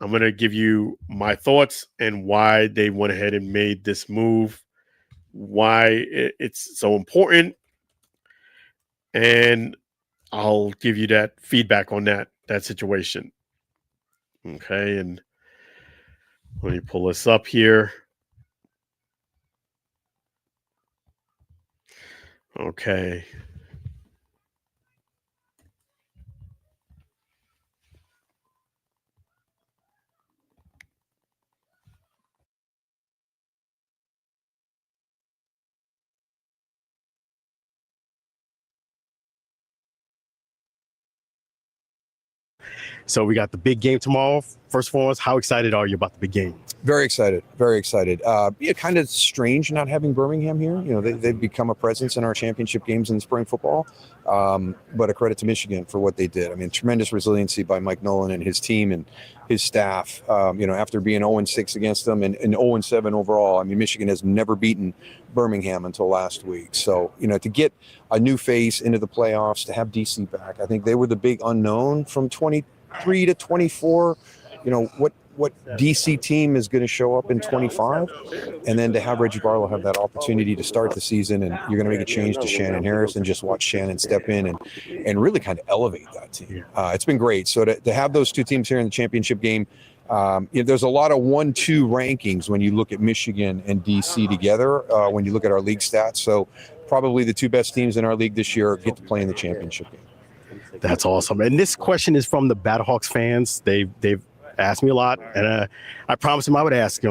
I'm going to give you my thoughts and why they went ahead and made this move, why it's so important, and I'll give you that feedback on that situation. Okay, and let me pull this up here. Okay. So we got the big game tomorrow. First of all, how excited are you about the big game? Very excited, very excited. Kind of strange not having Birmingham here. You know, they've become a presence in our championship games in spring football. But a credit to Michigan for what they did. I mean, tremendous resiliency by Mike Nolan and his team and his staff. After being 0-6 against them and 0-7 overall, I mean, Michigan has never beaten Birmingham until last week. So, to get a new face into the playoffs, to have DC back, I think they were the big unknown from 23 to 24. What DC team is going to show up in 25, and then to have Reggie Barlow have that opportunity to start the season, and you're going to make a change to Shannon Harris and just watch Shannon step in and really kind of elevate that team. It's been great. So to have those two teams here in the championship game, there's a lot of 1-2 rankings when you look at Michigan and DC together, when you look at our league stats. So probably the two best teams in our league this year get to play in the championship game. That's awesome. And this question is from the Battlehawks fans. They've asked me a lot, and I promised them I would ask.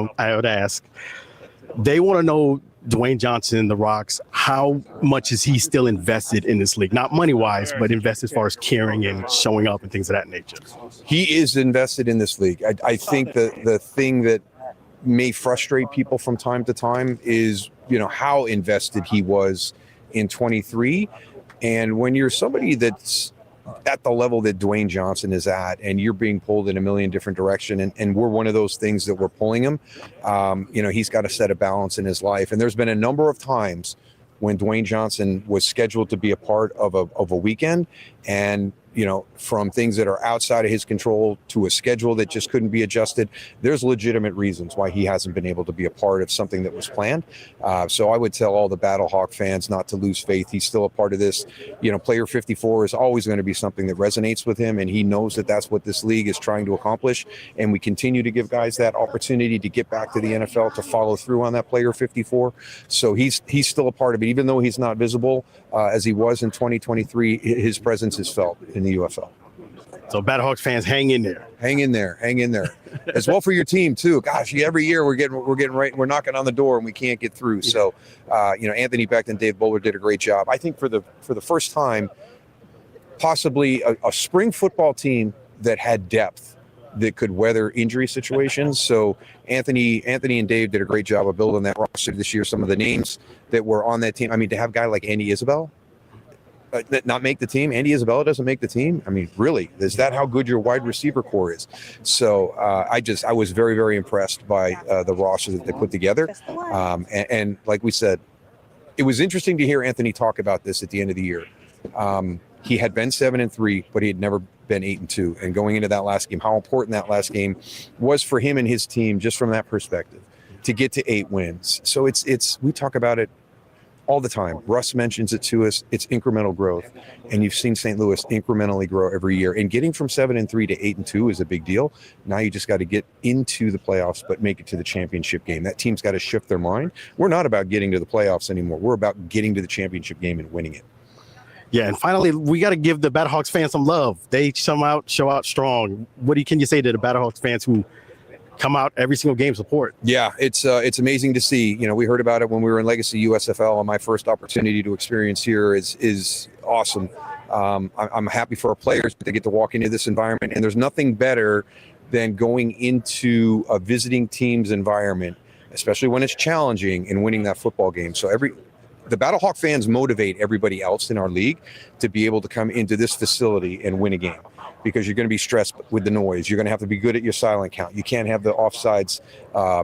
They want to know Dwayne Johnson, the Rocks, how much is he still invested in this league? Not money-wise, but invested as far as caring and showing up and things of that nature. He is invested in this league. I think the thing that may frustrate people from time to time is, how invested he was in 23. And when you're somebody that's at the level that Dwayne Johnson is at, and you're being pulled in a million different directions, and we're one of those things that we're pulling him, he's got to set a balance in his life. And there's been a number of times when Dwayne Johnson was scheduled to be a part of a weekend, and from things that are outside of his control to a schedule that just couldn't be adjusted, there's legitimate reasons why he hasn't been able to be a part of something that was planned. So I would tell all the Battlehawk fans not to lose faith. He's still a part of this. Player 54 is always going to be something that resonates with him, and he knows that that's what this league is trying to accomplish. And we continue to give guys that opportunity to get back to the NFL, to follow through on that player 54. So he's still a part of it, even though he's not visible as he was in 2023. His presence is felt in the UFL. So Battlehawks fans, hang in there. Hang in there. As well for your team too. Gosh, every year we're getting right. We're knocking on the door and we can't get through. So, Anthony Becht and Dave Bowler did a great job. I think for the first time, possibly a spring football team that had depth that could weather injury situations. So Anthony and Dave did a great job of building that roster this year. Some of the names that were on that team. I mean, to have a guy like Andy Isabel not make the team. Andy Isabella doesn't make the team. I mean, really, is that how good your wide receiver core is? So I was very, very impressed by the roster that they put together. And like we said, it was interesting to hear Anthony talk about this at the end of the year. He had been 7-3, but he had never been 8-2. And going into that last game, how important that last game was for him and his team, just from that perspective, to get to 8 wins. So it's we talk about it all the time. Russ mentions it to us. It's incremental growth, and you've seen St. Louis incrementally grow every year. And getting from 7-3 to 8-2 is a big deal. Now you just got to get into the playoffs, but make it to the championship game. That team's got to shift their mind. We're not about getting to the playoffs anymore. We're about getting to the championship game and winning it. Yeah, and finally, we got to give the Battlehawks fans some love. They show out strong. Can you say to the Battlehawks fans who come out every single game support? Yeah, it's amazing to see. We heard about it when we were in Legacy USFL, and my first opportunity to experience here is awesome. I'm happy for our players that they get to walk into this environment, and there's nothing better than going into a visiting team's environment, especially when it's challenging, and winning that football game. So the Battlehawk fans motivate everybody else in our league to be able to come into this facility and win a game, because you're going to be stressed with the noise. You're going to have to be good at your silent count. You can't have the offsides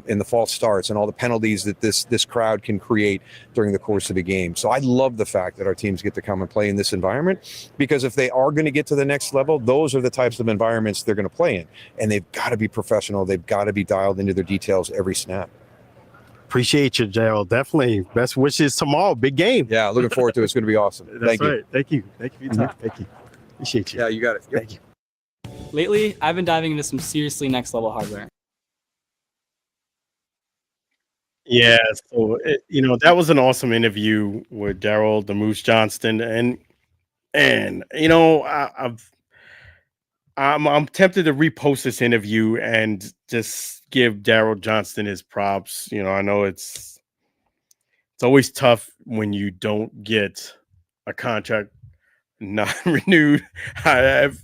and the false starts and all the penalties that this crowd can create during the course of a game. So I love the fact that our teams get to come and play in this environment, because if they are going to get to the next level, those are the types of environments they're going to play in. And they've got to be professional. They've got to be dialed into their details every snap. Appreciate you, Daryl. Definitely. Best wishes tomorrow. Big game. Yeah, looking forward to it. It's going to be awesome. That's right. Thank you. Thank you for your time. Thank you. Appreciate you. Yeah, you got it. Yep. Thank you. Lately, I've been diving into some seriously next level hardware. Yeah, so that was an awesome interview with Daryl the Moose Johnston, and I'm tempted to repost this interview and just give Daryl Johnston his props. I know it's always tough when you don't get a contract not renewed. I have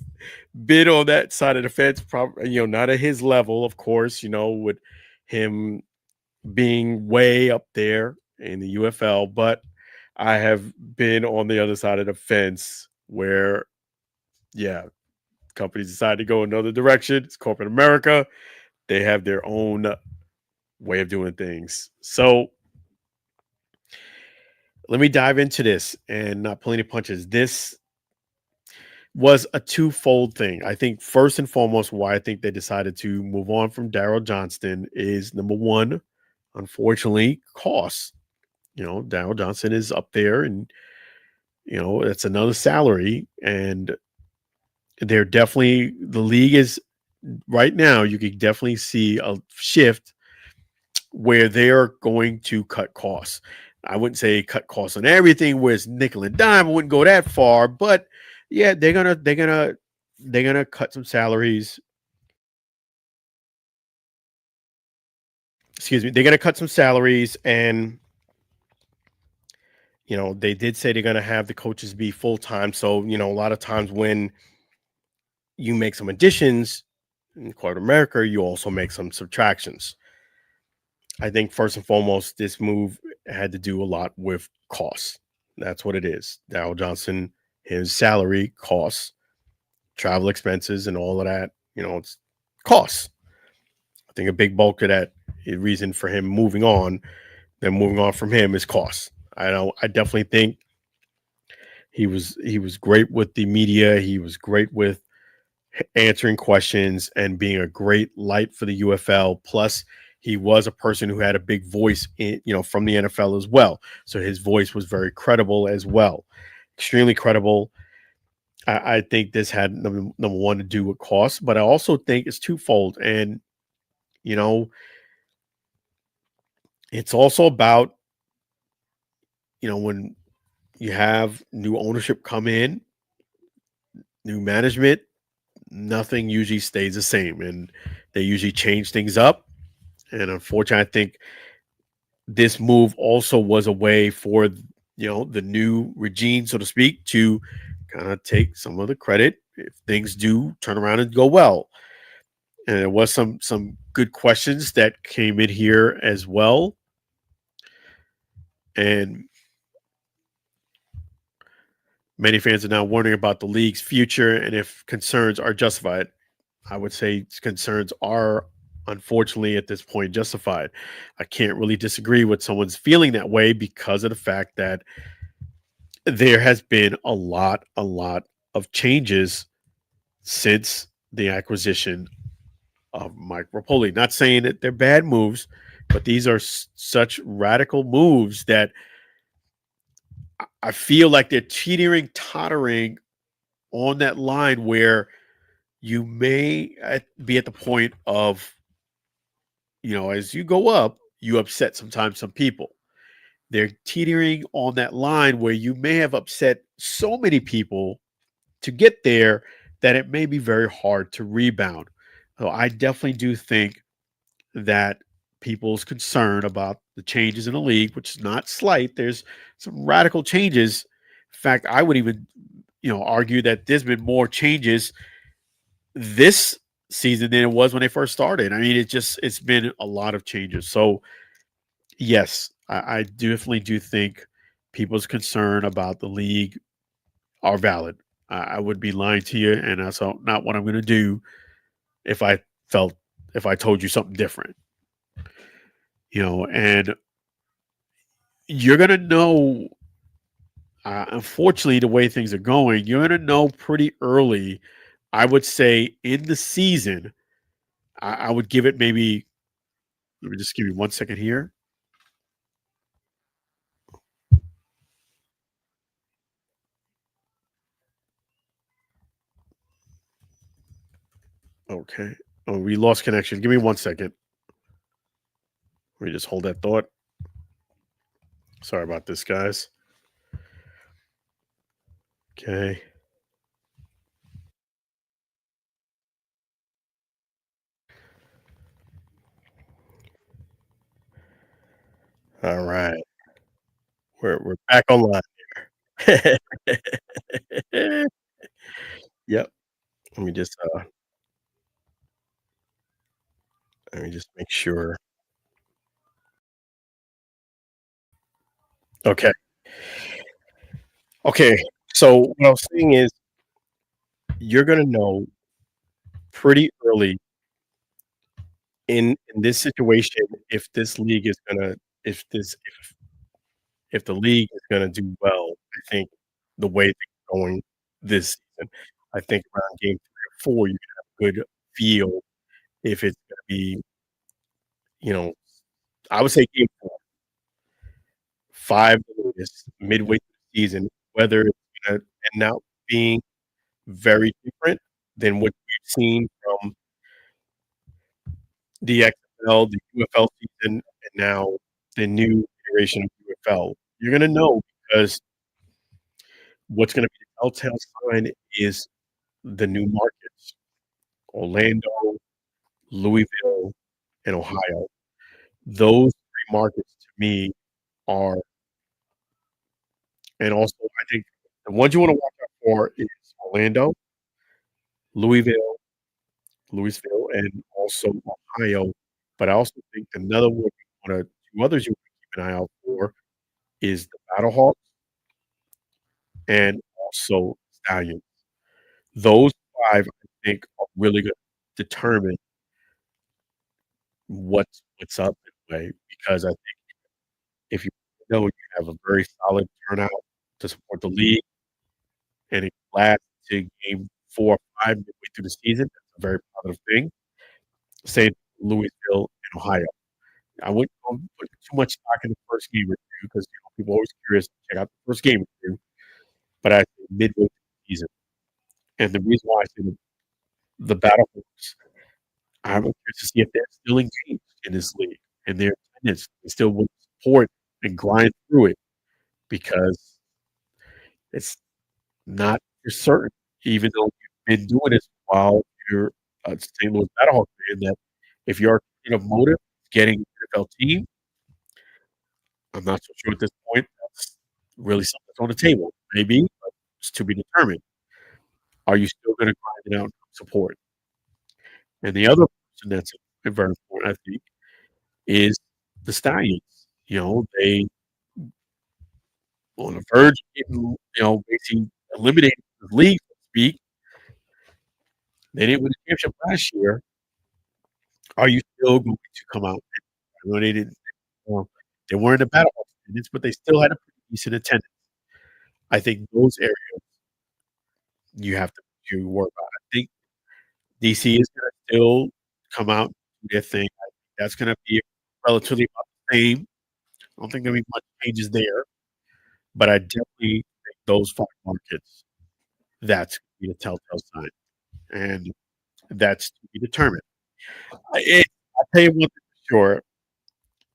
been on that side of the fence, probably, not at his level, of course, with him being way up there in the UFL, but I have been on the other side of the fence where, companies decide to go another direction. It's corporate America. They have their own way of doing things. So let me dive into this and not pull any punches. This was a twofold thing. I think first and foremost, why I think they decided to move on from Daryl Johnston is, number one, unfortunately, costs. Daryl Johnston is up there, and it's another salary, and they're definitely, the league is right now, you can definitely see a shift where they're going to cut costs. I wouldn't say cut costs on everything where it's nickel and dime. I wouldn't go that far, but yeah, they're gonna cut some salaries. Excuse me, they're gonna cut some salaries, and they did say they're gonna have the coaches be full time. So a lot of times when you make some additions in corporate America, you also make some subtractions. I think first and foremost, this move had to do a lot with costs. That's what it is. Daryl Johnston, his salary costs, travel expenses, and all of that. It's costs. I think a big bulk of that reason for him moving on from him is costs. I definitely think he was great with the media. He was great with answering questions and being a great light for the UFL. Plus, he was a person who had a big voice from the NFL as well. So his voice was very credible as well. Extremely credible. I think this had number one to do with cost, but I also think it's twofold. And, it's also about, when you have new ownership come in, new management, nothing usually stays the same, and they usually change things up. And unfortunately, I think this move also was a way for, the new regime, so to speak, to kind of take some of the credit if things do turn around and go well. And there was some good questions that came in here as well. And many fans are now wondering about the league's future and if concerns are justified. I would say concerns are unfortunately at this point justified. I can't really disagree with someone's feeling that way because of the fact that there has been a lot of changes since the acquisition of Mike Rapoli. Not saying that they're bad moves, but these are such radical moves that I feel like they're teetering, tottering on that line where you may be at the point of, as you go up, you upset sometimes some people. They're teetering on that line where you may have upset so many people to get there that it may be very hard to rebound. So I definitely do think that people's concern about the changes in the league, which is not slight, there's some radical changes. In fact, I would even, argue that there's been more changes this season than it was when they first started. I mean, it's been a lot of changes. So yes, I definitely do think people's concern about the league are valid. I would be lying to you, and that's not what I'm going to do if I felt if I told you something different. And you're going to know. Unfortunately, the way things are going, you're going to know pretty early. I would say in the season, I would give it maybe. Let me just give you 1 second here. Okay. Oh, we lost connection. Give me 1 second. Let me just hold that thought. Sorry about this, guys. Okay. All right. We're back online here. Yep. Let me just make sure. Okay. Okay. So what I was saying is you're gonna know pretty early in this situation if this league is gonna if the league is gonna do well. I think the way things are going this season, I think around game 3 or 4, you can have a good feel if it's gonna be, you know, I would say game 4, 5 the latest, midway through the season, whether it's gonna end up being very different than what we've seen from the XFL, the UFL season, and now the new iteration of UFL. You're gonna know because what's gonna be the telltale sign is the new markets: Orlando, Louisville, and Ohio. Those 3 markets to me are, and also I think the ones you wanna watch out for is Orlando, Louisville, Louisville, and also Ohio. But I also think another one you wanna 2 others you wanna keep an eye out for is the Battlehawks and also Stallions. Those 5, I think, are really gonna determine what's up in a way, because I think if you know you have a very solid turnout to support the league and it lasts to game 4 or 5 midway through the season, that's a very positive thing. Same Louisville and Ohio. I wouldn't put too much stock in the first game or 2 because, people are always curious to check out the first game or 2, but I think midway through the season. And the reason why I say the Battlehawks, I'm curious to see if they're still engaged in this league and their attendance. They still would support and grind through it because it's not for certain, even though you've been doing this while you're a St. Louis Battlehawks fan, that if your motive is getting an NFL team, I'm not so sure at this point that's really something that's on the table. Maybe, but it's to be determined. Are you still going to grind it out and support? And the other person that's very important, I think, is the Stallions. They on the verge of getting, basically eliminated from the league, so to speak. They didn't win the championship last year, Are you still going to come out? I know they didn't. Well, they weren't a battle attendance, but they still had a pretty decent attendance. I think those areas you have to work on. I think DC is going to still come out and do their thing. I think that's going to be relatively about the same. I don't think there'll be much changes there, but I definitely think those 5 markets, that's gonna be the telltale sign, and that's to be determined. I'll tell you one thing for sure,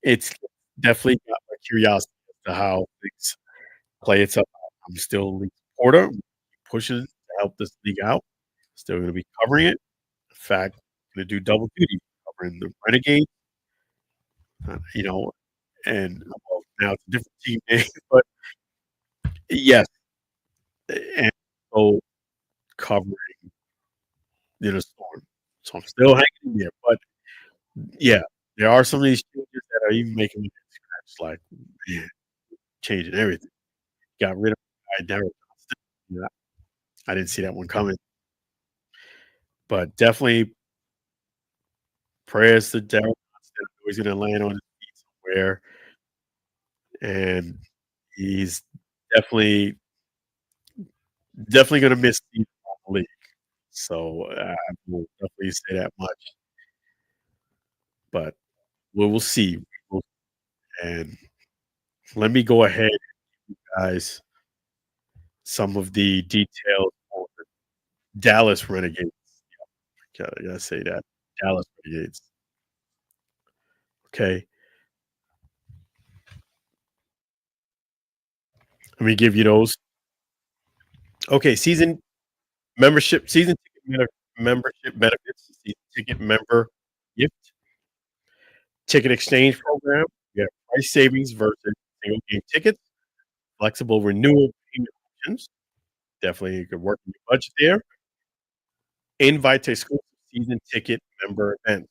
it's definitely got my curiosity as to how things play itself out. I'm still a league supporter, pushing to help this league out. Still gonna be covering it. In fact, gonna do double duty, covering the Renegades, you know, and well, now it's a different team name, but yes, and so covering the storm. So I'm still hanging in there. But yeah, there are some of these changes that are even making me scratch like, man, changing everything. Got rid of Daryl Johnston. Yeah, I didn't see that one coming. But definitely prayers to Daryl Johnston. I know he's gonna land on his feet somewhere. And he's definitely gonna miss the league. So I will definitely say that much. But we'll see. And let me go ahead, guys, some of the details on the Dallas Renegades. Gotta say that. Dallas Renegades. Okay. Let me give you those. Okay, season ticket membership benefits, season ticket member gift, ticket exchange program. We have price savings versus single game tickets, flexible renewal payment options. Definitely you could work in your budget there. Invite to exclusive season ticket member events.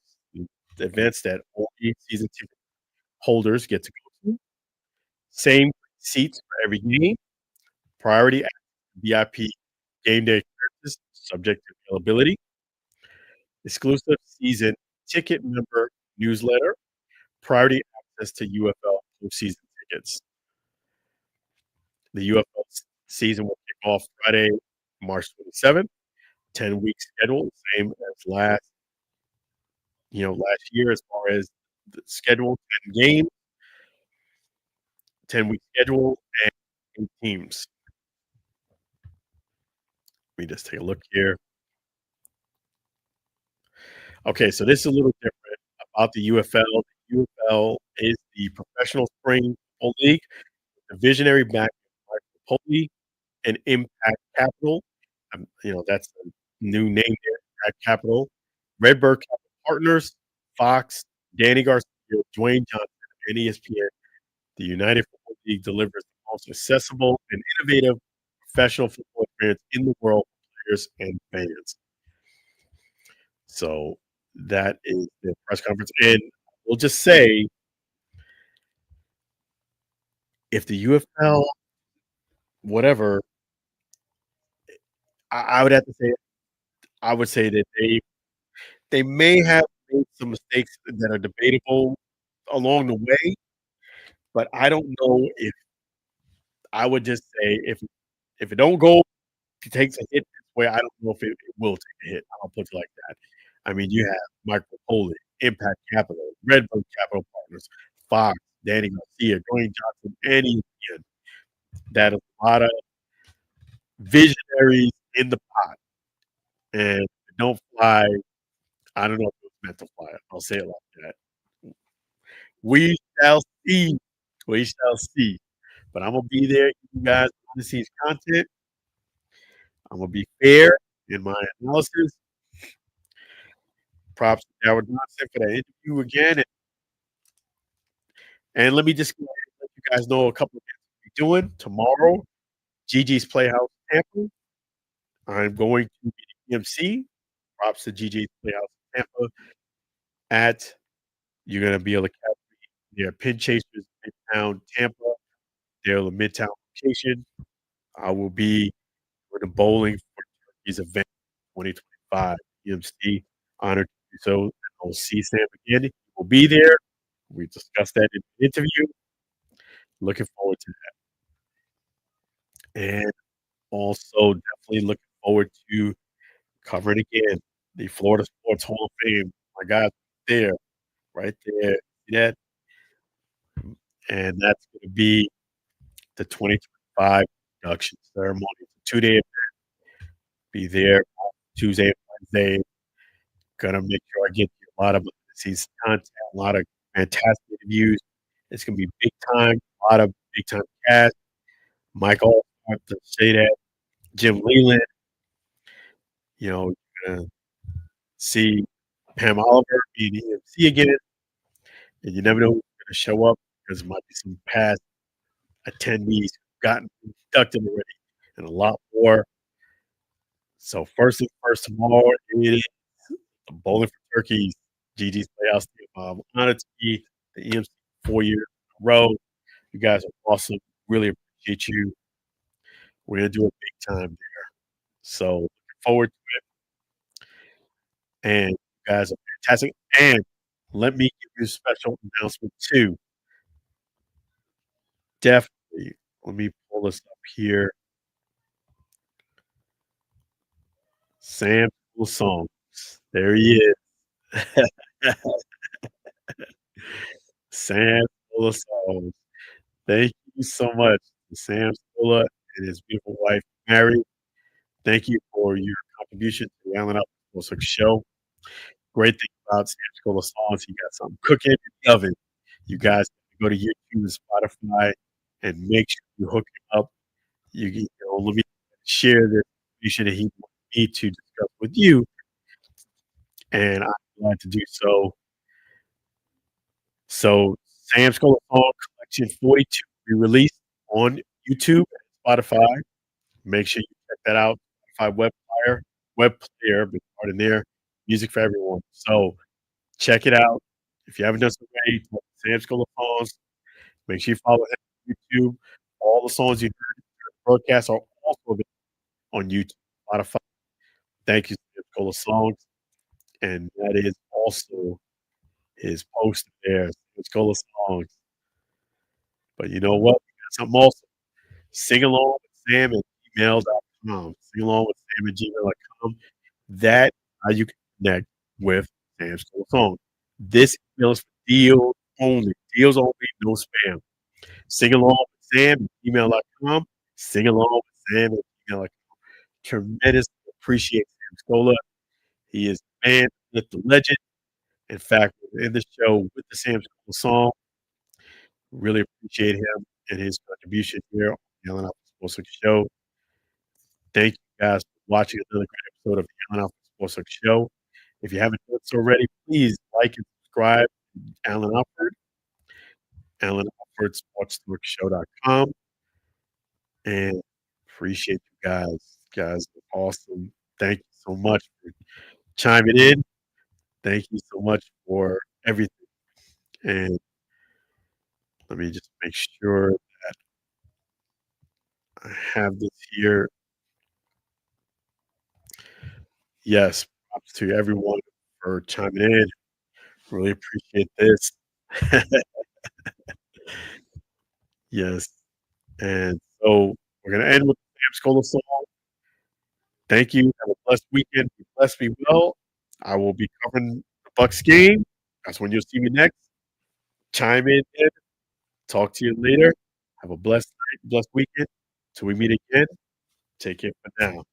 Events that only season ticket holders get to go to. Same seats for every game. Priority access to VIP game day experiences subject to availability. Exclusive season ticket member newsletter. Priority access to UFL postseason tickets. The UFL season will kick off Friday, March 27th. 10-week schedule, same as last year as far as the schedule, 10 games, 10-week schedule, and 8 teams. Let me just take a look here. Okay, so this is a little different about the UFL. The UFL is the Professional Spring Football League, the visionary back of Poli and Impact Capital. That's the new name there, Impact Capital. Redbird Capital Partners, Fox, Danny Garcia, Dwayne Johnson, and ESPN. The United Football League delivers the most accessible and innovative professional football experience in the world for players and fans. So that is the press conference. And we'll just say if the UFL, whatever, I would have to say, I would say that they may have made some mistakes that are debatable along the way, but I don't know if I would just say if it don't go, it takes a hit this way. I don't know if it will take a hit. I'll put it like that. I mean, you have Michael Foley, Impact Capital, Redbird Capital Partners, Fox, Danny Garcia, Dwayne Johnson, and ESPN. That is a lot of visionaries in the pot. And if it don't fly, I don't know if it was meant to fly. I'll say it like that. We shall see. We shall see. But I'm gonna be there. You guys want to see his content. I'm gonna be fair in my analysis. Props to Daryl Johnson for that interview again. And let me just go ahead and let you guys know a couple of things we're doing tomorrow. Gigi's Playhouse Tampa. I'm going to be MC. Props to Gigi's Playhouse Tampa. You're gonna be able to catch me near Pin Chasers, Midtown Tampa. They're the Midtown location. I will be with the Bowling for Turkey's event 2025 EMC. Honored to do so. And We'll see Sam again. He will be there. We discussed that in the interview. Looking forward to that. And also definitely looking forward to covering again the Florida Sports Hall of Fame. My God, there, right there. See that? And that's going to be the 2025 induction ceremony. It's a 2-day event. Be there Tuesday and Wednesday. Gonna make sure I get you a lot of season content, a lot of fantastic interviews. It's gonna be big time, a lot of big time cast. Michael, I have to say that Jim Leland, you're gonna see Pam Oliver being the EMC again, and you never know who's gonna show up because there might be some past attendees who've gotten inducted already, and a lot more. So first things first, tomorrow it is Bowling for Turkeys, GG's Playhouse. I'm honored to be the EMC 4 years in a row. You guys are awesome. Really appreciate you. We're gonna do a big time there. So looking forward to it. And you guys are fantastic. And let me give you a special announcement too. Definitely. Let me pull this up here. Sam Cool Songs. There he is. Sam Full of Songs. Thank you so much to Sam Spola and his beautiful wife, Mary. Thank you for your contribution to the Allen Alford show. Great thing about Sam Spola songs, he got something cooking in the oven. You guys go to YouTube and Spotify and make sure you hook it up. Let me share the information that he wants me to discuss with you, and I'm glad to do so. So, Sam's Cola Song Collection 42 will be released on YouTube and Spotify. Make sure you check that out. Spotify web player, big part in there. Music for everyone. So, check it out. If you haven't done so already, Sam's Cola Songs. Make sure you follow him on YouTube. All the songs you heard in the broadcast are also available on YouTube, Spotify. Thank you, Sam's Cola Songs. And that is also his post there, Sam's Cola Songs. But you know what? We got something also. Sing along with Sam at gmail.com. Sing along with Sam at gmail.com. That how you can connect with Sam's Cola Songs. This email is for deals only. Deals only, no spam. Sing along with Sam at gmail.com. Sing along with Sam at gmail.com. Tremendous appreciate Sam Scola. He is the man, with the legend. In fact, we're in the show with the Sam Scola song. Really appreciate him and his contribution here on the Allen Alford Sports Talk Show. Thank you guys for watching another great episode of the Allen Alford Sports Talk Show. If you haven't done so already, please like and subscribe to Allen Alford, Allen Alford SportsTalkShow.com. And appreciate you guys. You guys are awesome. Thank you so much for chiming in. Thank you so much for everything. And let me just make sure that I have this here. Yes, props to everyone for chiming in. Really appreciate this. Yes. And so we're going to end with the Sam Scola song. Thank you. Have a blessed weekend. Be blessed, be well. I will be covering the Bucs game. That's when you'll see me next. Chime in. Talk to you later. Have a blessed night, blessed weekend. Till we meet again. Take care for now.